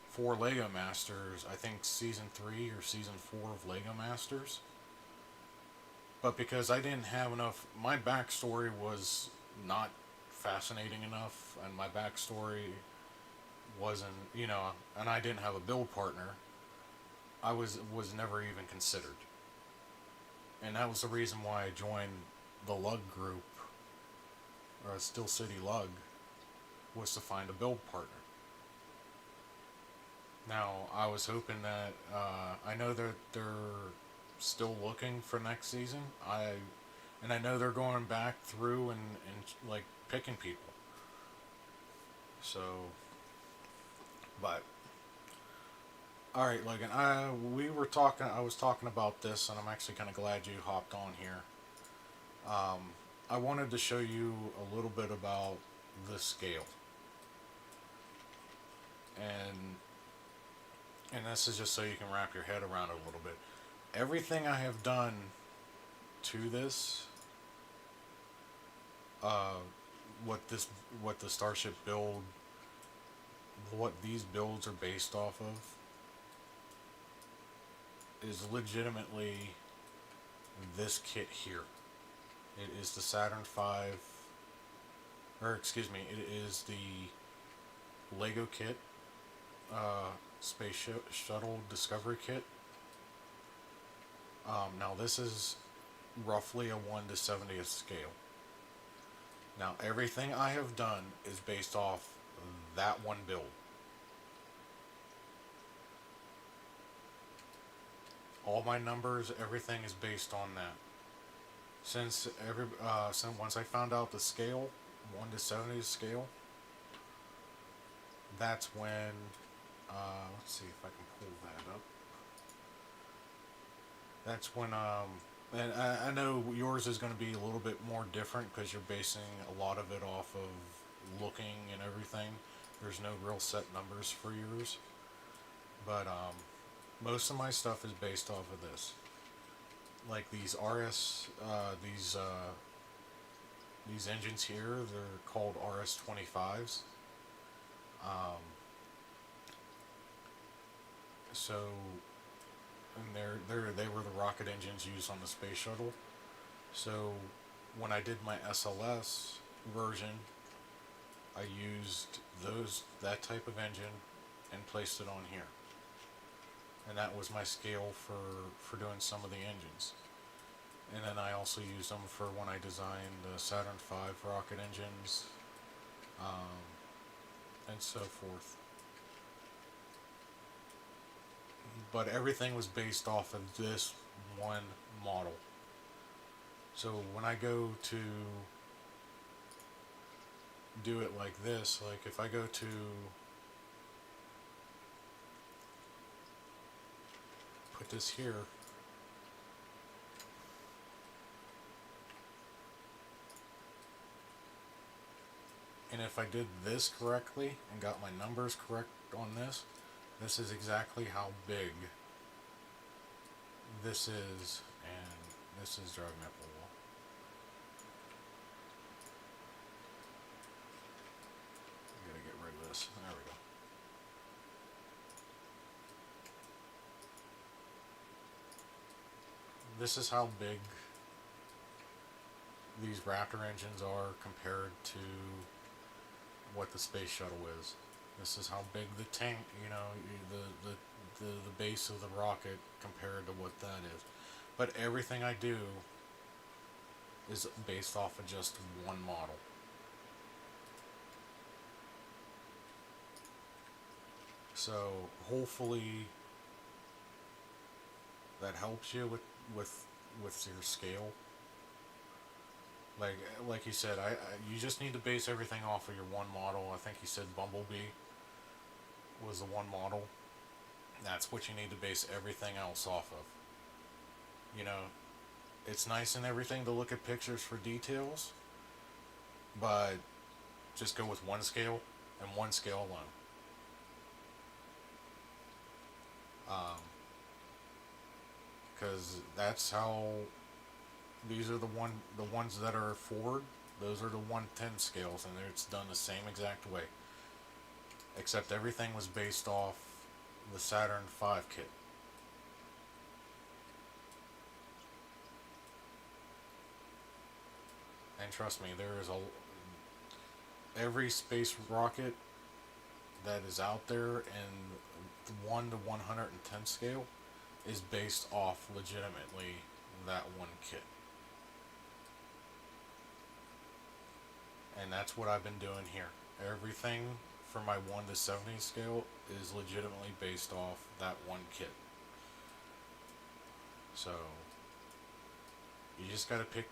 for Lego Masters. I think season 3 or season 4 of Lego Masters. But because I didn't have enough, my backstory was not fascinating enough, and my backstory wasn't, and I didn't have a build partner. I was never even considered, and that was the reason why I joined the Lug group, or Still City Lug, was to find a build partner. Now I was hoping that I know that they're still looking for next season. I know they're going back through and like picking people. So, but all right, Logan. I was talking about this, and I'm actually kind of glad you hopped on here. Um, I wanted to show you a little bit about the scale, and this is just so you can wrap your head around it a little bit. Everything I have done to this, uh, what the Starship build, what these builds are based off of, is legitimately this kit here. It is the Saturn V, or excuse me, it is the Lego kit, Shuttle Discovery kit. Now this is roughly a 1 to 70th scale. Now everything I have done is based off that one build. All my numbers, everything is based on that. Since once I found out the scale, 1 to 70 scale, that's when, let's see if I can pull that up. That's when, and I know yours is going to be a little bit more different because you're basing a lot of it off of looking and everything. There's no real set numbers for yours. But, most of my stuff is based off of this. Like these these engines here, they're called RS-25s. Um, so, and they were the rocket engines used on the space shuttle. So, when I did my SLS version, I used that type of engine and placed it on here. And that was my scale for doing some of the engines. And then I also used them for when I designed the Saturn V rocket engines, and so forth. But everything was based off of this one model. So when I go to do it like this, like if I go to put this here, and if I did this correctly and got my numbers correct on this is exactly how big this is, and this is driving me up the wall. I gotta get rid of this. There we go. This is how big these Raptor engines are compared to what the space shuttle is. This is how big the tank, the base of the rocket compared to what that is. But everything I do is based off of just one model. So hopefully that helps you with your scale. Like you said, you just need to base everything off of your one model. I think you said Bumblebee was the one model. That's what you need to base everything else off of. It's nice and everything to look at pictures for details, but just go with one scale and one scale alone. Um, because that's how these are the ones that are Ford. Those are the 110 scales, and it's done the same exact way, except everything was based off the Saturn V kit. And trust me, there is a every space rocket that is out there in the 1 to 110 scale is based off legitimately that one kit. And that's what I've been doing here. Everything for my 1 to 70 scale is legitimately based off that one kit. So you just got to pick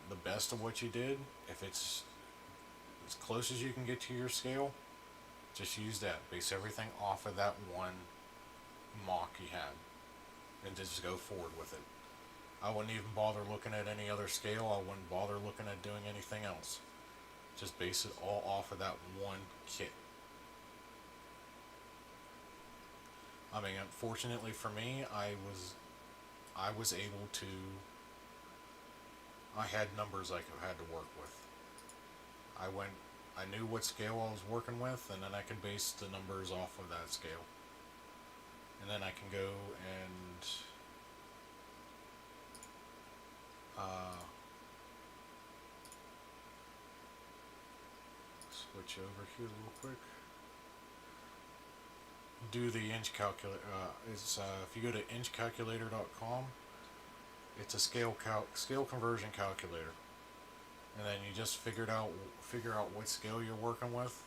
the best of what you did. If it's as close as you can get to your scale, just use that. Base everything off of that one mock you had, and just go forward with it. I wouldn't even bother looking at any other scale. I wouldn't bother looking at doing anything else. Just base it all off of that one kit. I mean, unfortunately for me, I was able to. I had numbers I had to work with. I knew what scale I was working with, and then I could base the numbers off of that scale. And then I can go and switch over here real quick. Do the inch calculator. If you go to inchcalculator.com, it's a scale conversion calculator, and then you just figure out what scale you're working with.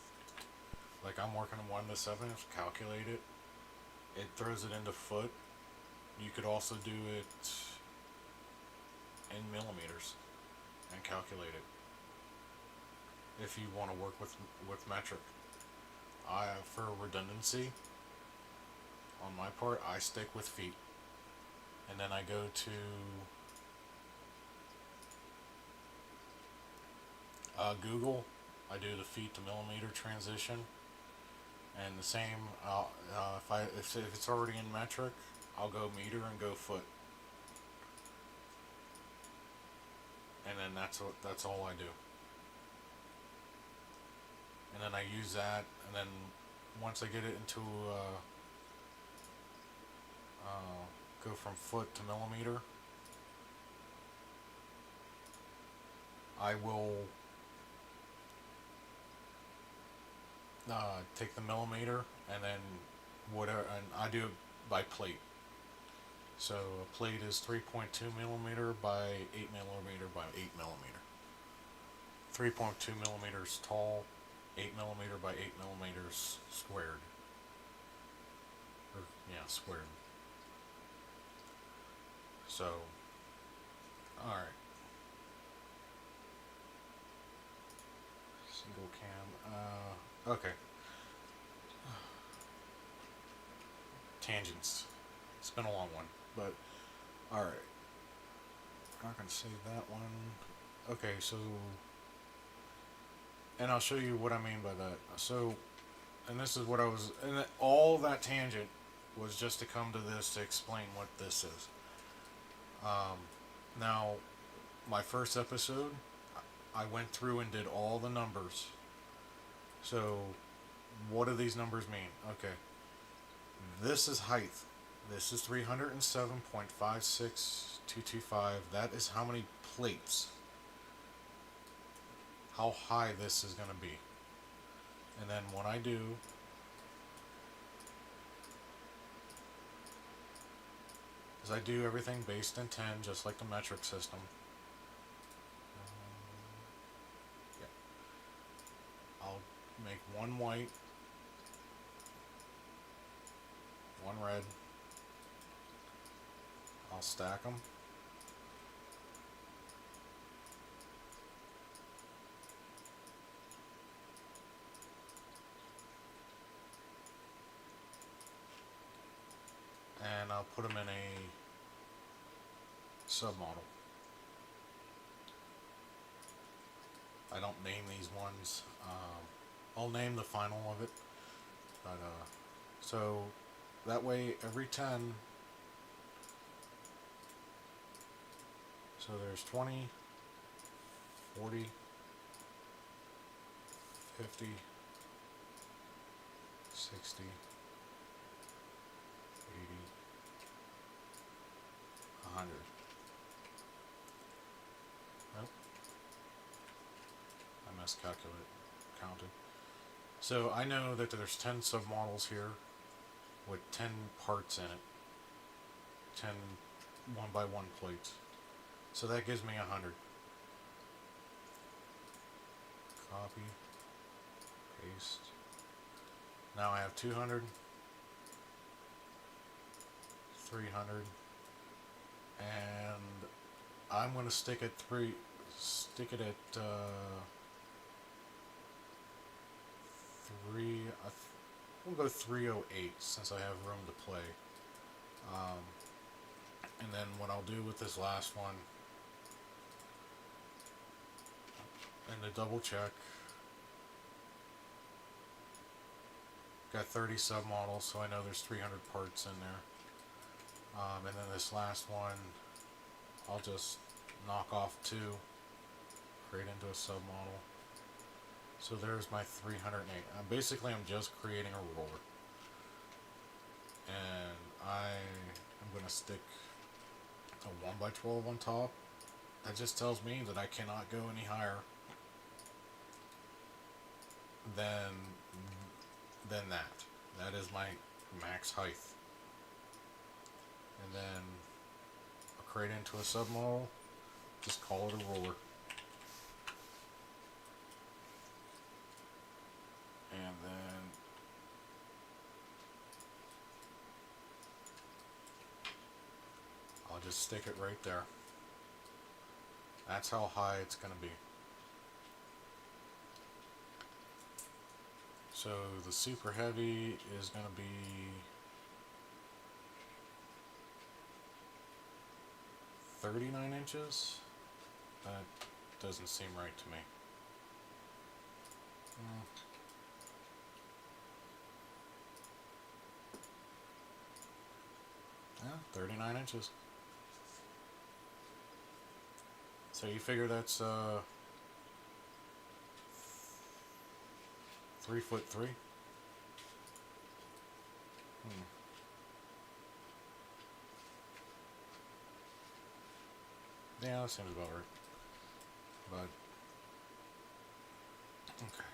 Like I'm working 1 to 7. Calculate it. It throws it into foot. You could also do it in millimeters and calculate it if you want to work with metric. For redundancy, on my part, I stick with feet, and then I go to Google. I do the feet to millimeter transition, and the same. If it's already in metric, I'll go meter and go foot, and then that's all I do. And then I use that, and then once I get it into go from foot to millimeter, I will take the millimeter and then whatever, and I do it by plate. So a plate is 3.2 millimeter by 8 millimeter by 8 millimeter. 3.2 millimeters tall, 8 millimeter by 8 millimeters squared. Or, yeah, squared. So, alright. Single cam. Okay. Tangents. It's been a long one, but alright. I'm not going to save that one. Okay, so. And I'll show you what I mean by that. So, and this is what I was. And all that tangent was just to come to this to explain what this is. Now, my first episode, I went through and did all the numbers. So, what do these numbers mean? Okay. This is height. This is 307.56225. That is how many plates. How high this is going to be. And then what I do is I do everything based in 10, just like the metric system. Yeah. I'll make one white, one red. I'll stack them. And I'll put them in a submodel. I don't name these ones. I'll name the final of it. But so that way every 10 So there's 20, 40, 50, 60, 80, 100. Nope, I miscalculated, counted. So I know that there's 10 submodels here with 10 parts in it. 10 one by one plates. So that gives me 100. Copy, paste. Now I have 200, 300, and I'm going to stick it at 3. We'll go 308 since I have room to play. And then what I'll do with this last one, and to double check, got 30 submodels, so I know there's 300 parts in there. And then this last one, I'll just knock off 2, create into a submodel. So there's my 308. Basically, I'm just creating a roller. And I am going to stick a 1x12 on top. That just tells me that I cannot go any higher than that. That is my max height. And then I'll create into a submodel. Just call it a roller. And then I'll just stick it right there. That's how high it's going to be. So the super heavy is going to be 39 inches. That doesn't seem right to me. Yeah, 39 inches. So you figure that's 3'3". Yeah, that seems about right. But okay.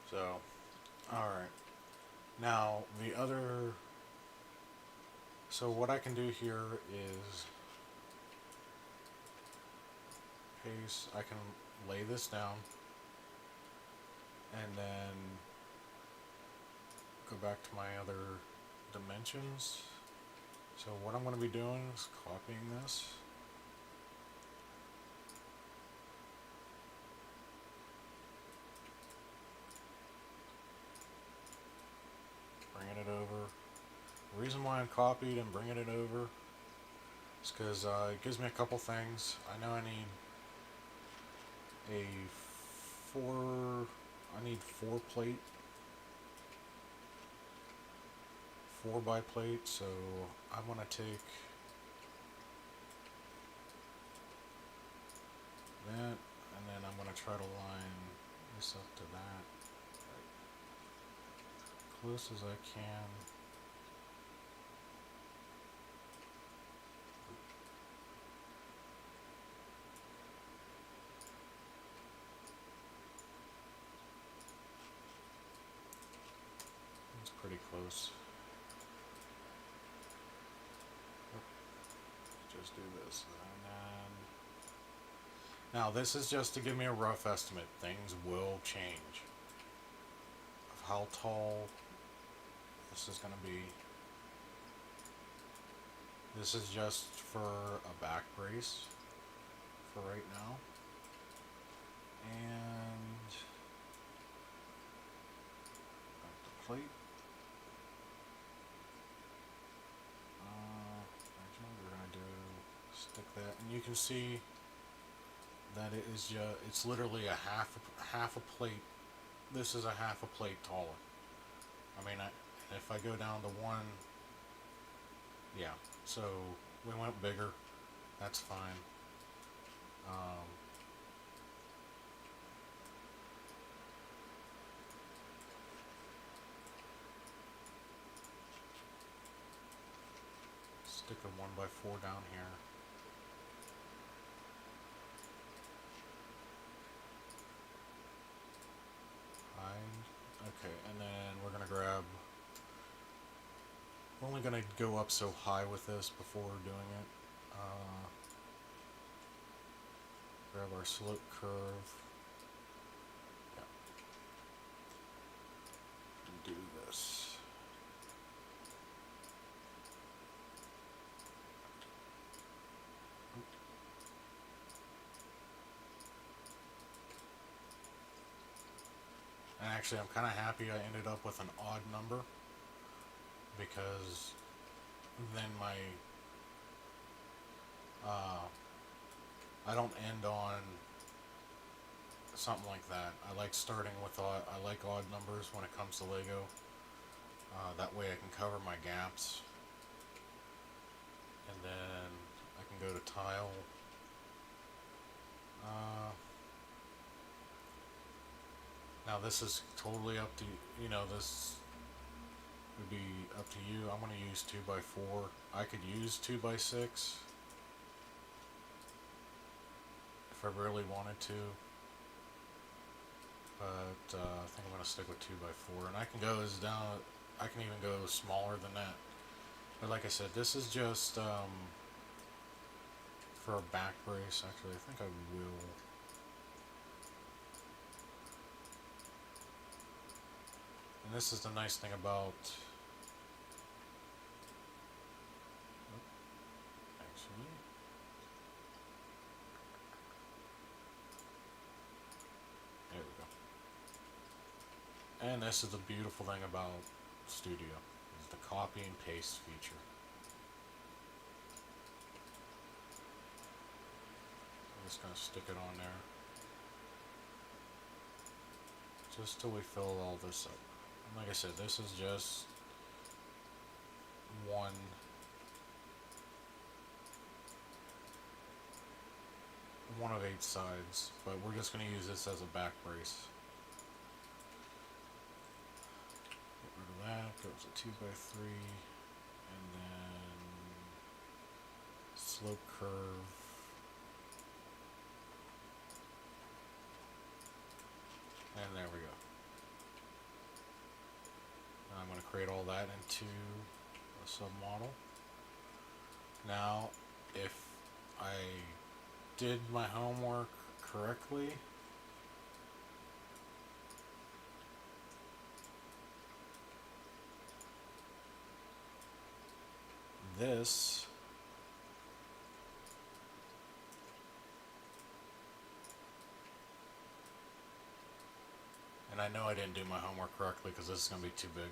So, all right. Now the other. So what I can do here is paste. I can lay this down, and then go back to my other dimensions. So what I'm going to be doing is copying this. Bringing it over. The reason why I'm copied and bringing it over is because it gives me a couple things. I know I need I need 4 plate, 4 by plate, so I want to take that, and then I'm going to try to line this up to that, close as I can. It's pretty close. Just do this, and then now this is just to give me a rough estimate. Things will change of how tall this is going to be. This is just for a back brace for right now. And back to plate. We're going to stick that, and you can see that it is it's literally a half a plate this is a half a plate taller. I mean, if I go down to one, yeah. So we went bigger. That's fine. Um, Stick a 1x4 down here. Hide. Okay, and then we're gonna grab. We're only gonna go up so high with this before doing it. Grab our slope curve. Yeah. And do this. And actually, I'm kind of happy I ended up with an odd number, because then I don't end on something like that. I like starting with odd. I like odd numbers when it comes to Lego. That way I can cover my gaps. And then I can go to tile. Now this is totally up to you. This would be up to you. I'm going to use 2x4. I could use 2x6 if I really wanted to. But I think I'm going to stick with 2x4. And I can go as down. I can even go smaller than that. But like I said, this is just for a back brace. Actually, I think I will. And this is the nice thing about. Actually. There we go. And this is the beautiful thing about Studio, is the copy and paste feature. I'm just going to stick it on there. Just till we fill all this up. And like I said, this is just one of 8 sides, but we're just going to use this as a back brace. Get rid of that, goes to 2x3, and then slope curve. And there we go. And I'm going to create all that into a submodel. Now, if I did my homework correctly, this and I know I didn't do my homework correctly because this is going to be too big.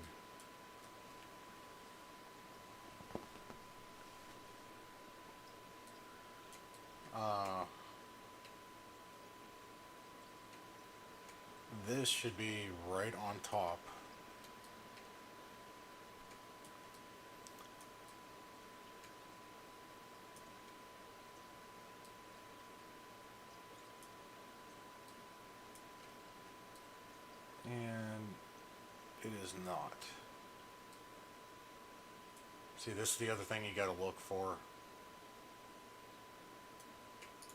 This should be right on top. And it is not. See, this is the other thing you gotta look for.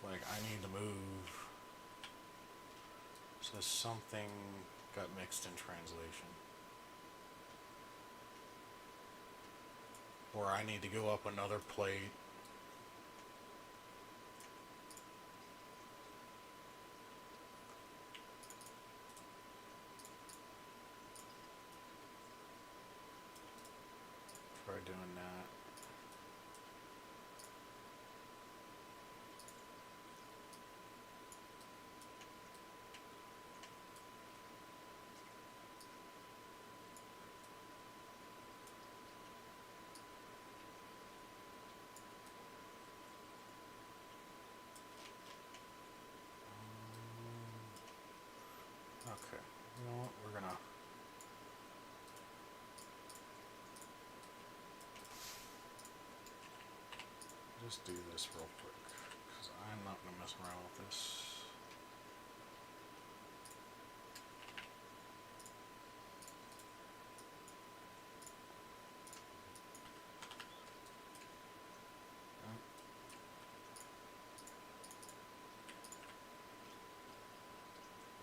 Like, I need to move. So something got mixed in translation. Or I need to go up another plate. Try doing that. know what? We're gonna just do this real quick because I'm not gonna mess around with this.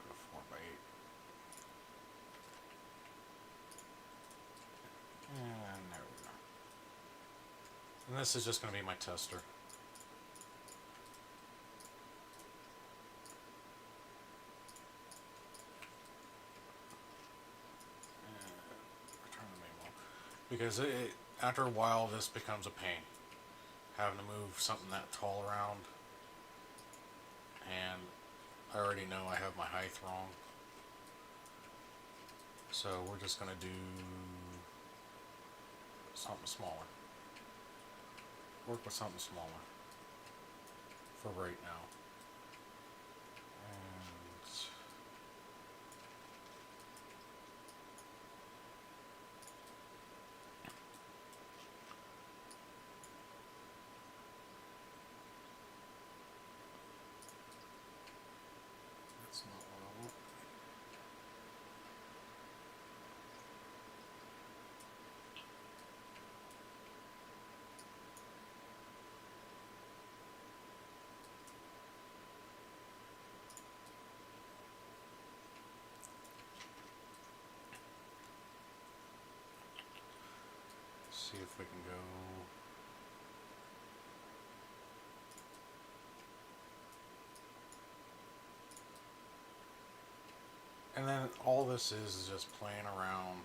Go 4x8. And there we go. And this is just going to be my tester. And return the main wall. Because after a while, this becomes a pain. Having to move something that tall around. And I already know I have my height wrong. So we're just going to do something smaller. Work with something smaller for right now. And that's not what I want. See if we can go. And then all this is just playing around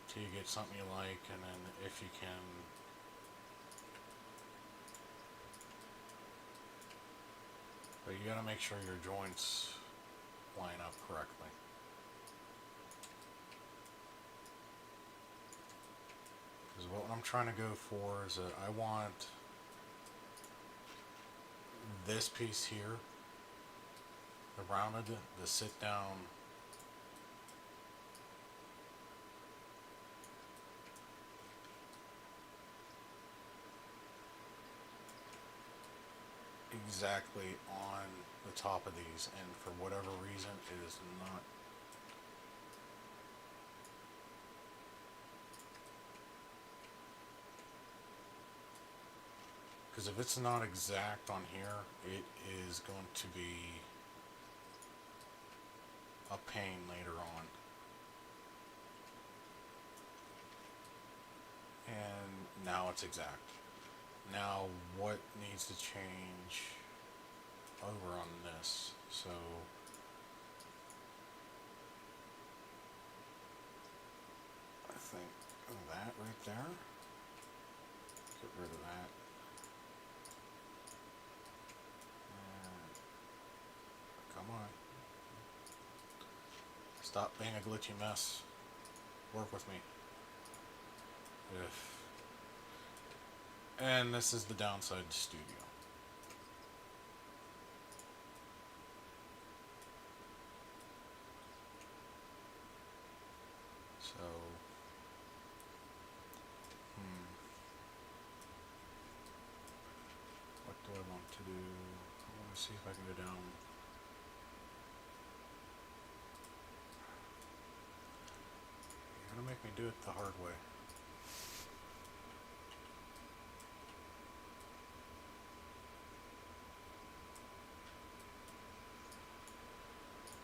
till you get something you like, and then if you can but you gotta make sure your joints line up correctly. Because what I'm trying to go for is that I want this piece here, the rounded, the sit down exactly on the top of these, and for whatever reason it is not. Because if it's not exact on here, it is going to be a pain later on. And now it's exact. Now what needs to change over on this? So I think that right there. Get rid of that. And come on. Stop being a glitchy mess. Work with me. If. And this is the downside studio. So, what do I want to do? I want to see if I can go down. You're gonna make me do it the hard way.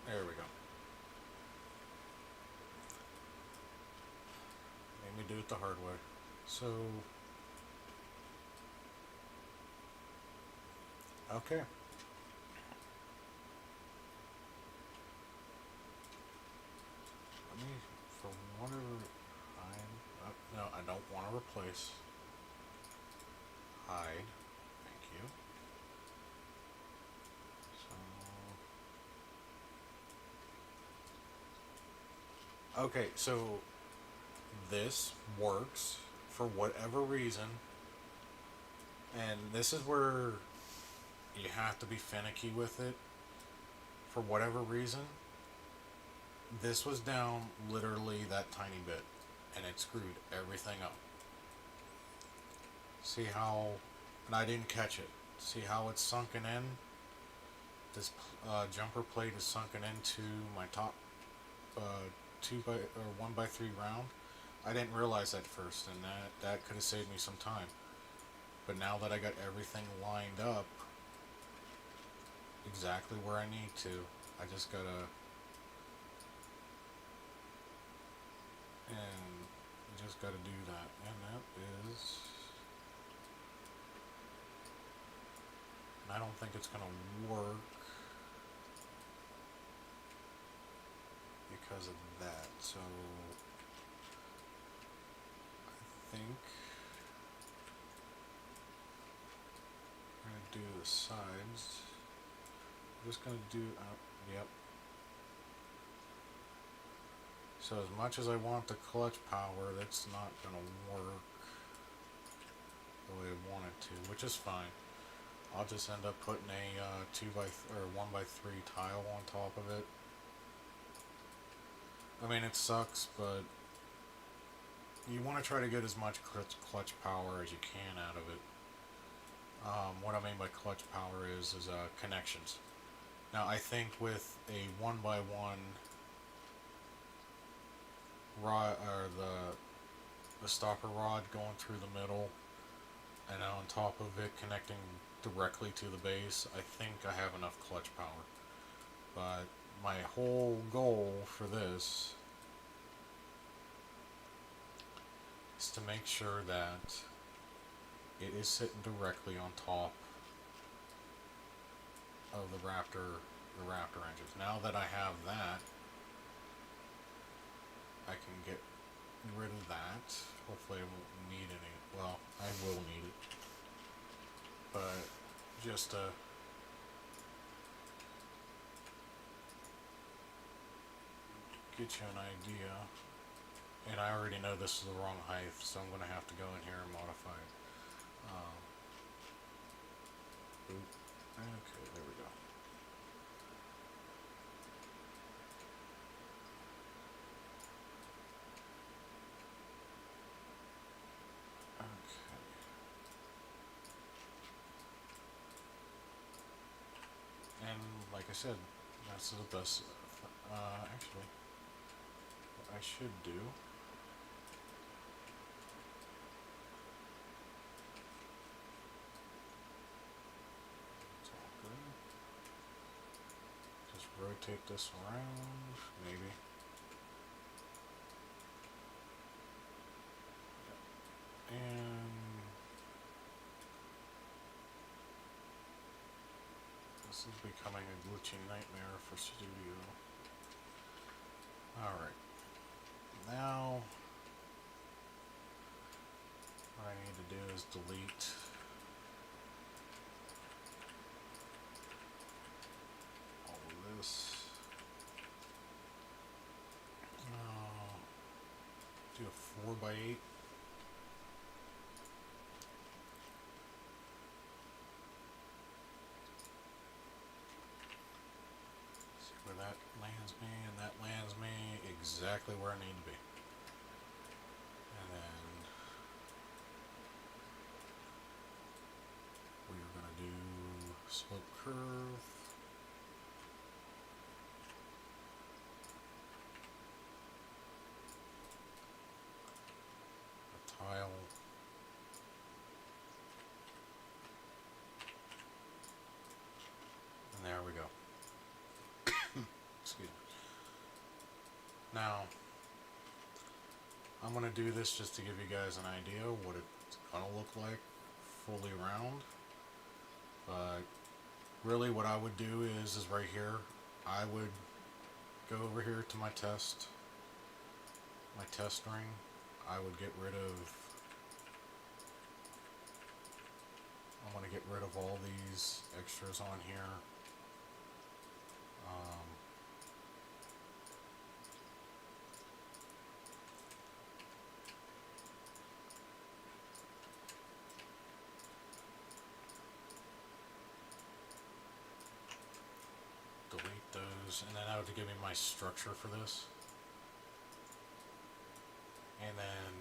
There we go. Made me do it the hard way. So, okay. Let me, for whatever no, I don't want to replace. Hide. Thank you. So, okay, so this works for whatever reason, and this is where you have to be finicky with it for whatever reason, this was down literally that tiny bit, and it screwed everything up. See how, and I didn't catch it. See how it's sunken in? This jumper plate is sunken into my top 1x3 round. I didn't realize that first, and that could have saved me some time. But now that I got everything lined up exactly where I need to, I just gotta, and you just gotta do that, and that is, and I don't think it's gonna work because of that, so I think I'm gonna do the sides. I'm just gonna do, yep. So as much as I want the clutch power, that's not gonna work the way I want it to, which is fine. I'll just end up putting a 1x3 tile on top of it. I mean, it sucks, but you want to try to get as much clutch power as you can out of it. What I mean by clutch power is connections. Now, I think with a 1x1 rod, or the stopper rod going through the middle, and on top of it connecting directly to the base, I think I have enough clutch power. But my whole goal for this is to make sure that it is sitting directly on top of the Raptor engines. Now that I have that, I can get rid of that. Hopefully I won't need any. Well, I will need it. But just to get you an idea, and I already know this is the wrong height, so I'm going to have to go in here and modify it. Okay, there we go. Okay. And like I said, that's the best. Actually, what I should do. It's all good. Just rotate this around, maybe. And this is becoming a glitchy nightmare for studio. Alright. Now, what I need to do is delete all of this. Do a 4x8. Where that lands me, and that lands me exactly where I need to be. And then we're going to do slope curve. A tile. And there we go. Excuse me. Now, I'm going to do this just to give you guys an idea what it's going to look like fully round. But really what I would do is right here, I would go over here to my test ring. I would get rid of, I want to get rid of all these extras on here. Delete those. those, and then that would give me my structure for this. And then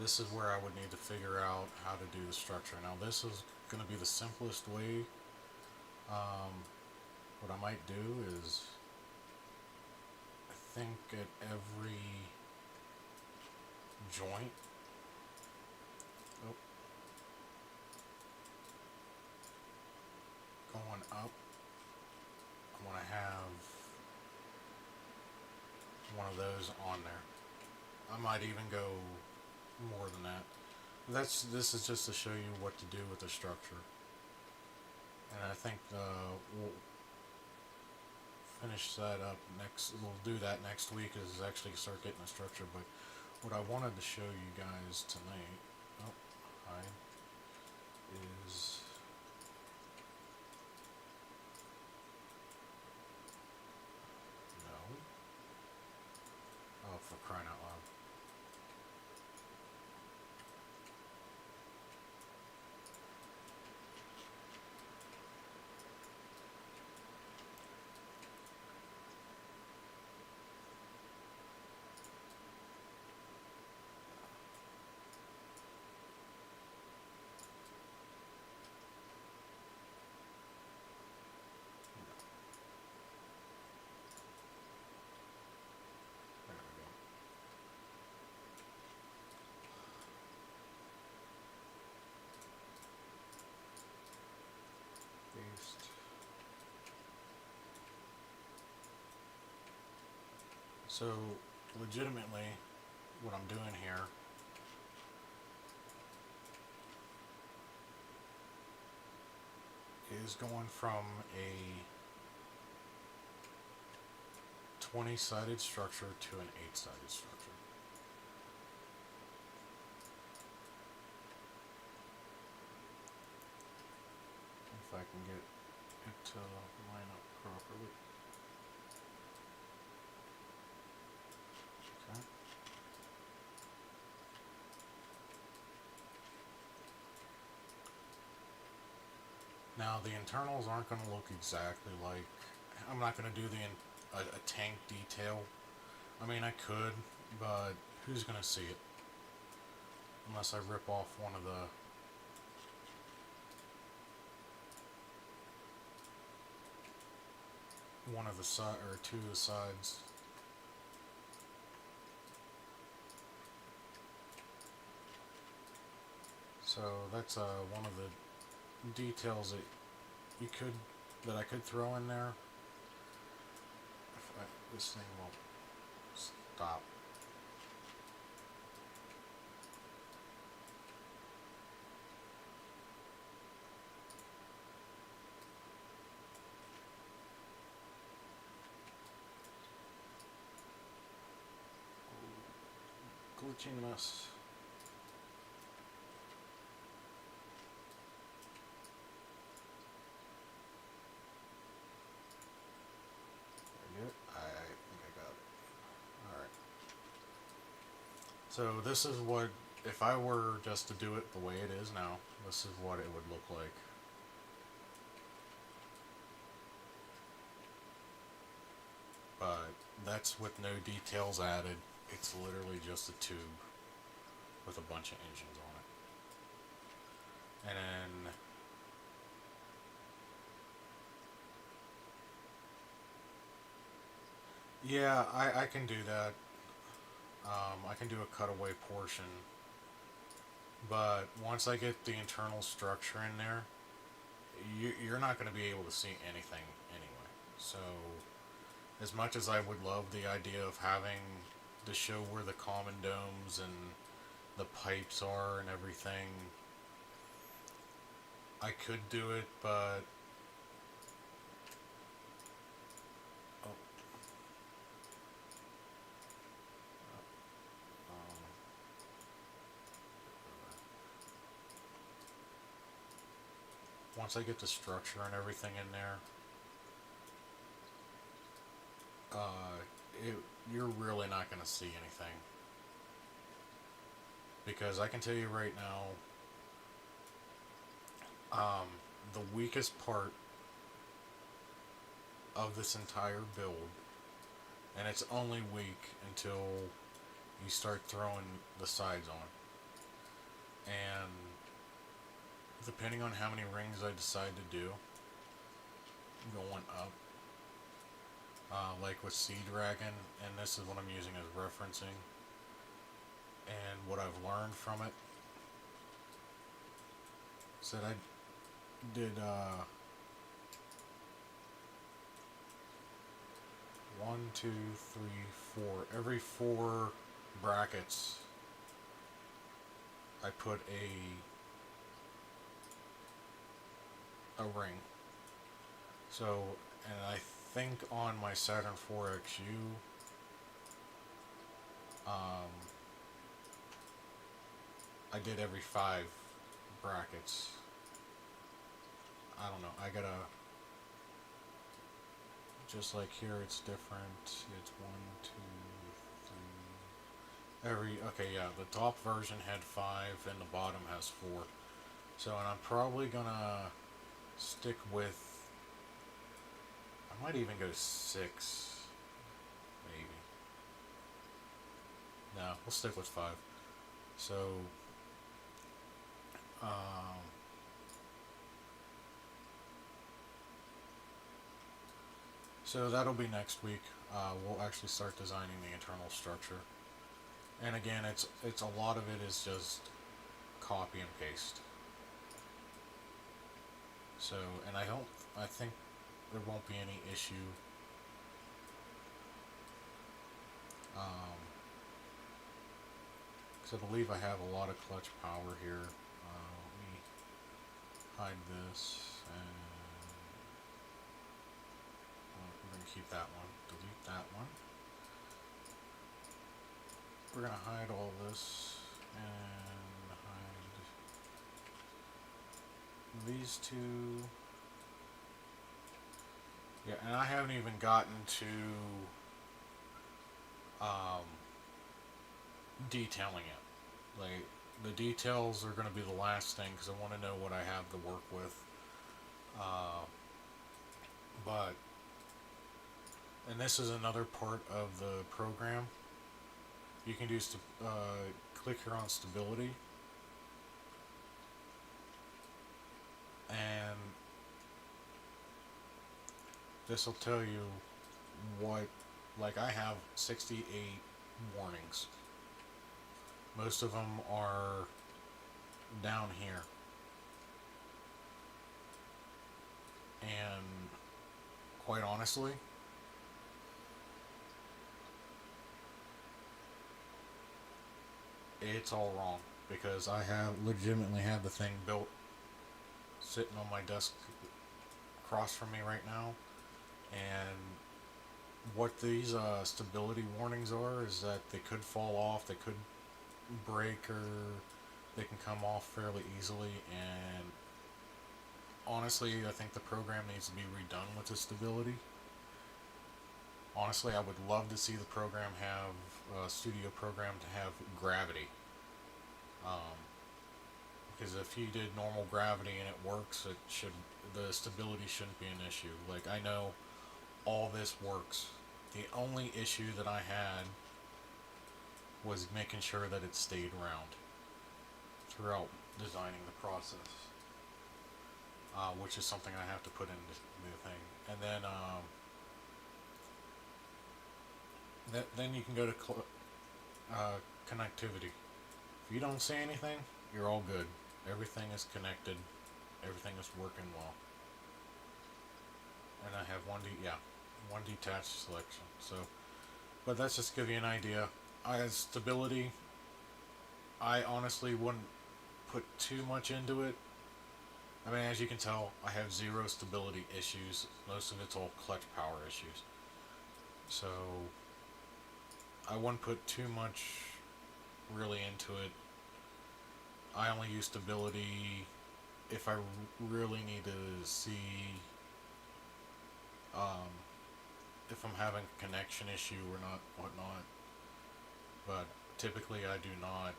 this is where I would need to figure out how to do the structure. Now this is going to be the simplest way. What I might do is, I think at every joint, oh, going up, I'm going to have one of those on there. I might even go more than that. This is just to show you what to do with the structure. And I think we'll finish that up next. We'll do that next week, is actually start getting the structure. But what I wanted to show you guys tonight, is no. Oh, for crying out loud. There we go. Paste. So, legitimately, what I'm doing here is going from a 20-sided structure to an 8-sided structure. If I can get it to line up properly. Okay. Now the internals aren't going to look exactly like, I'm not going to do a tank detail. I mean, I could, but who's going to see it? Unless I rip off one of the side, or two of the sides. So that's one of the details that I could throw in there. If this thing will stop. Glitching mess. I think I got it. Alright. So this is what, if I were just to do it the way it is now, this is what it would look like. But that's with no details added. It's literally just a tube with a bunch of engines on it. And then yeah, I can do that. I can do a cutaway portion, but once I get the internal structure in there, you're not going to be able to see anything anyway. So, as much as I would love the idea of having to show where the common domes and the pipes are and everything, I could do it, but once I get the structure and everything in there, you're really not going to see anything. Because I can tell you right now, Um, the weakest part of this entire build, and it's only weak until you start throwing the sides on. And depending on how many rings I decide to do, going up, like with Sea Dragon, and this is what I'm using as referencing, and what I've learned from it, is that I did 1, 2, 3, 4. Every 4 brackets, I put a ring. So, and I think on my Saturn 4XU, I did every 5 brackets. I don't know. I gotta, just like here, it's different. It's 1, 2, 3. Okay, yeah. The top version had 5, and the bottom has 4. So, and I'm probably gonna stick with. I might even go 6, maybe. No, we'll stick with 5. So, um, so that'll be next week. We'll actually start designing the internal structure. And again, it's a lot of it is just copy and paste. So, and I think there won't be any issue. Because I believe I have a lot of clutch power here. Let me hide this, and we're going to keep that one. Delete that one. We're going to hide all this, and hide these two. Yeah, and I haven't even gotten to detailing it. Like, the details are going to be the last thing because I want to know what I have to work with. But, and this is another part of the program. You can do click here on stability, and this will tell you what, like I have 68 warnings. Most of them are down here. And quite honestly, it's all wrong because I have legitimately have the thing built sitting on my desk across from me right now, and what these stability warnings are is that they could fall off, they could break, or they can come off fairly easily. And honestly, I think the program needs to be redone with the stability. Honestly, I would love to see the program have studio program to have gravity. Because if you did normal gravity and it works, the stability shouldn't be an issue. Like, I know all this works. The only issue that I had was making sure that it stayed round throughout designing the process, which is something I have to put into the thing. And then you can go to connectivity. If you don't see anything, you're all good. Everything is connected. Everything is working well. And I have one detached selection. So, but that's just to give you an idea. Stability, I honestly wouldn't put too much into it. I mean, as you can tell, I have 0 stability issues. Most of it's all clutch power issues. So, I wouldn't put too much really into it. I only use stability if I really need to see if I'm having a connection issue or not, whatnot. But typically, I do not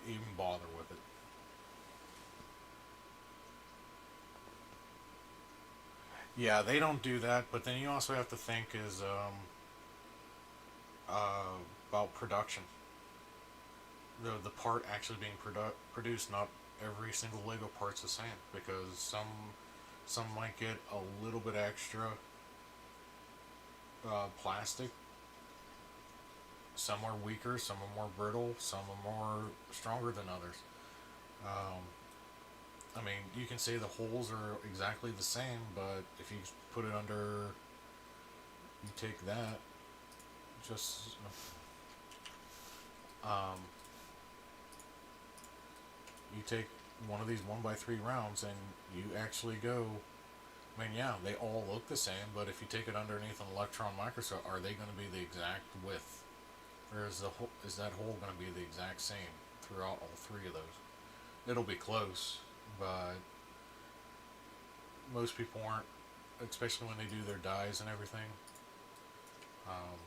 even bother with it. Yeah, they don't do that, but then you also have to think is about production. The part actually being produced, not every single Lego part's the same because some might get a little bit extra plastic. Some are weaker, some are more brittle, some are more stronger than others. Um, I mean, you can say the holes are exactly the same, but if you put it under, you take that, just um, you take one of these 1x3 rounds and you actually go. I mean, yeah, they all look the same, but if you take it underneath an electron microscope, are they going to be the exact width, or is that hole going to be the exact same throughout all three of those? It'll be close, but most people aren't, especially when they do their dyes and everything. Um,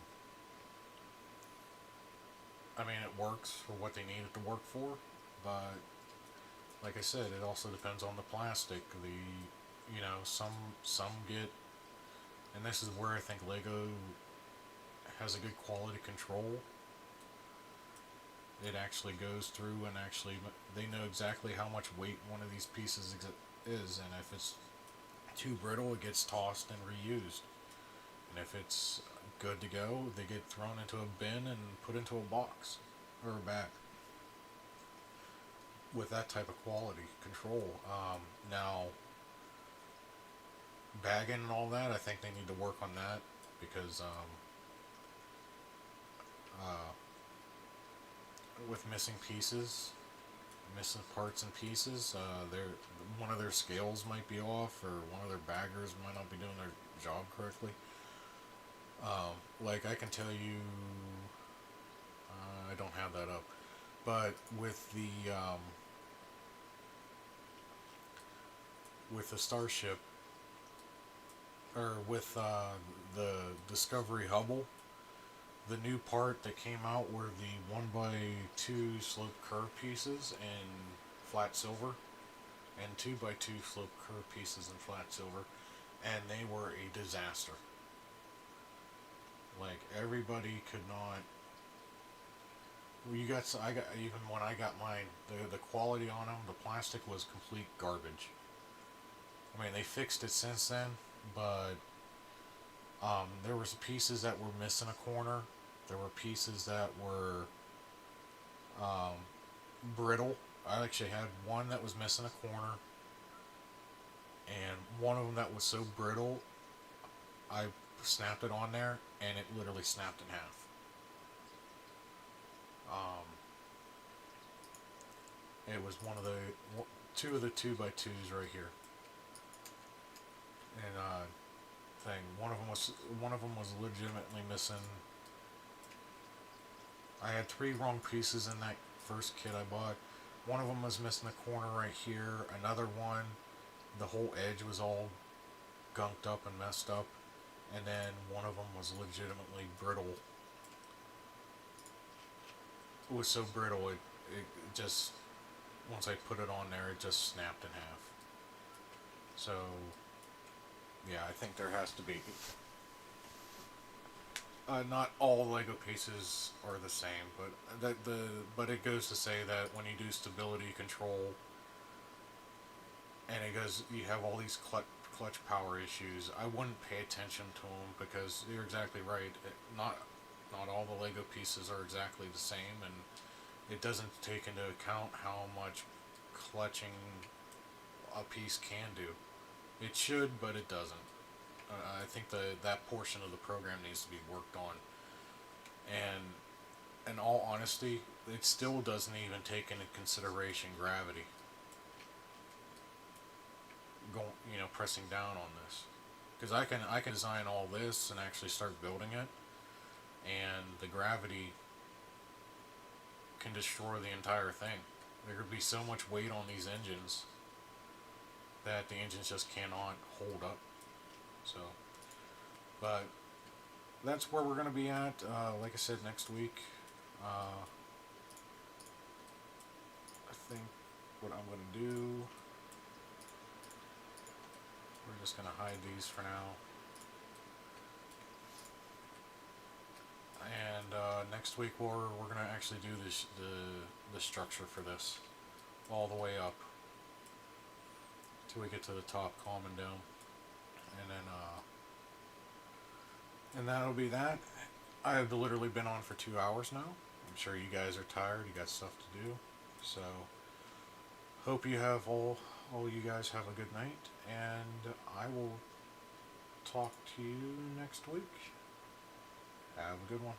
I mean, it works for what they need it to work for, but like I said, it also depends on the plastic. Some get, and this is where I think Lego has a good quality control. It actually goes through and actually they know exactly how much weight one of these pieces is, and if it's too brittle, it gets tossed and reused. And if it's good to go, they get thrown into a bin and put into a box or a bag with that type of quality control. Now, bagging and all that, I think they need to work on that because uh, with missing pieces, missing parts and pieces, one of their scales might be off, or one of their baggers might not be doing their job correctly. Like I can tell you, I don't have that up, but with the starship, or with the Discovery Hubble, the new part that came out were the 1x2 slope curve pieces in flat silver, and 2x2 slope curve pieces in flat silver, and they were a disaster. Like everybody could not. You got, I got, even when I got mine, the quality on them, the plastic was complete garbage. I mean, they fixed it since then, but there was pieces that were missing a corner. There were pieces that were um, brittle. I actually had one that was missing a corner, and one of them that was so brittle, I snapped it on there, and it literally snapped in half. Um, it was two of the 2x2s right here, and thing. One of them was legitimately missing. I had three wrong pieces in that first kit I bought. One of them was missing the corner right here. Another one, the whole edge was all gunked up and messed up. And then one of them was legitimately brittle. It was so brittle, it just, once I put it on there, it just snapped in half. So, yeah, I think there has to be. Not all Lego pieces are the same, but it goes to say that when you do stability control, and it goes, you have all these clutch power issues. I wouldn't pay attention to them because you're exactly right. Not all the Lego pieces are exactly the same, and it doesn't take into account how much clutching a piece can do. It should, but it doesn't. I think that portion of the program needs to be worked on. And in all honesty, it still doesn't even take into consideration gravity. Pressing down on this, because I can design all this and actually start building it, and the gravity can destroy the entire thing. There could be so much weight on these engines that the engines just cannot hold up. So, but that's where we're going to be at. Like I said, next week. I think what I'm going to do. Where's just going to hide these for now. And next week we're going to actually do the structure for this all the way up till we get to the top, calming down, and then and that'll be that. I have literally been on for 2 hours now. I'm sure you guys are tired. You got stuff to do, so hope you have all you guys have a good night, and I will talk to you next week. Have a good one.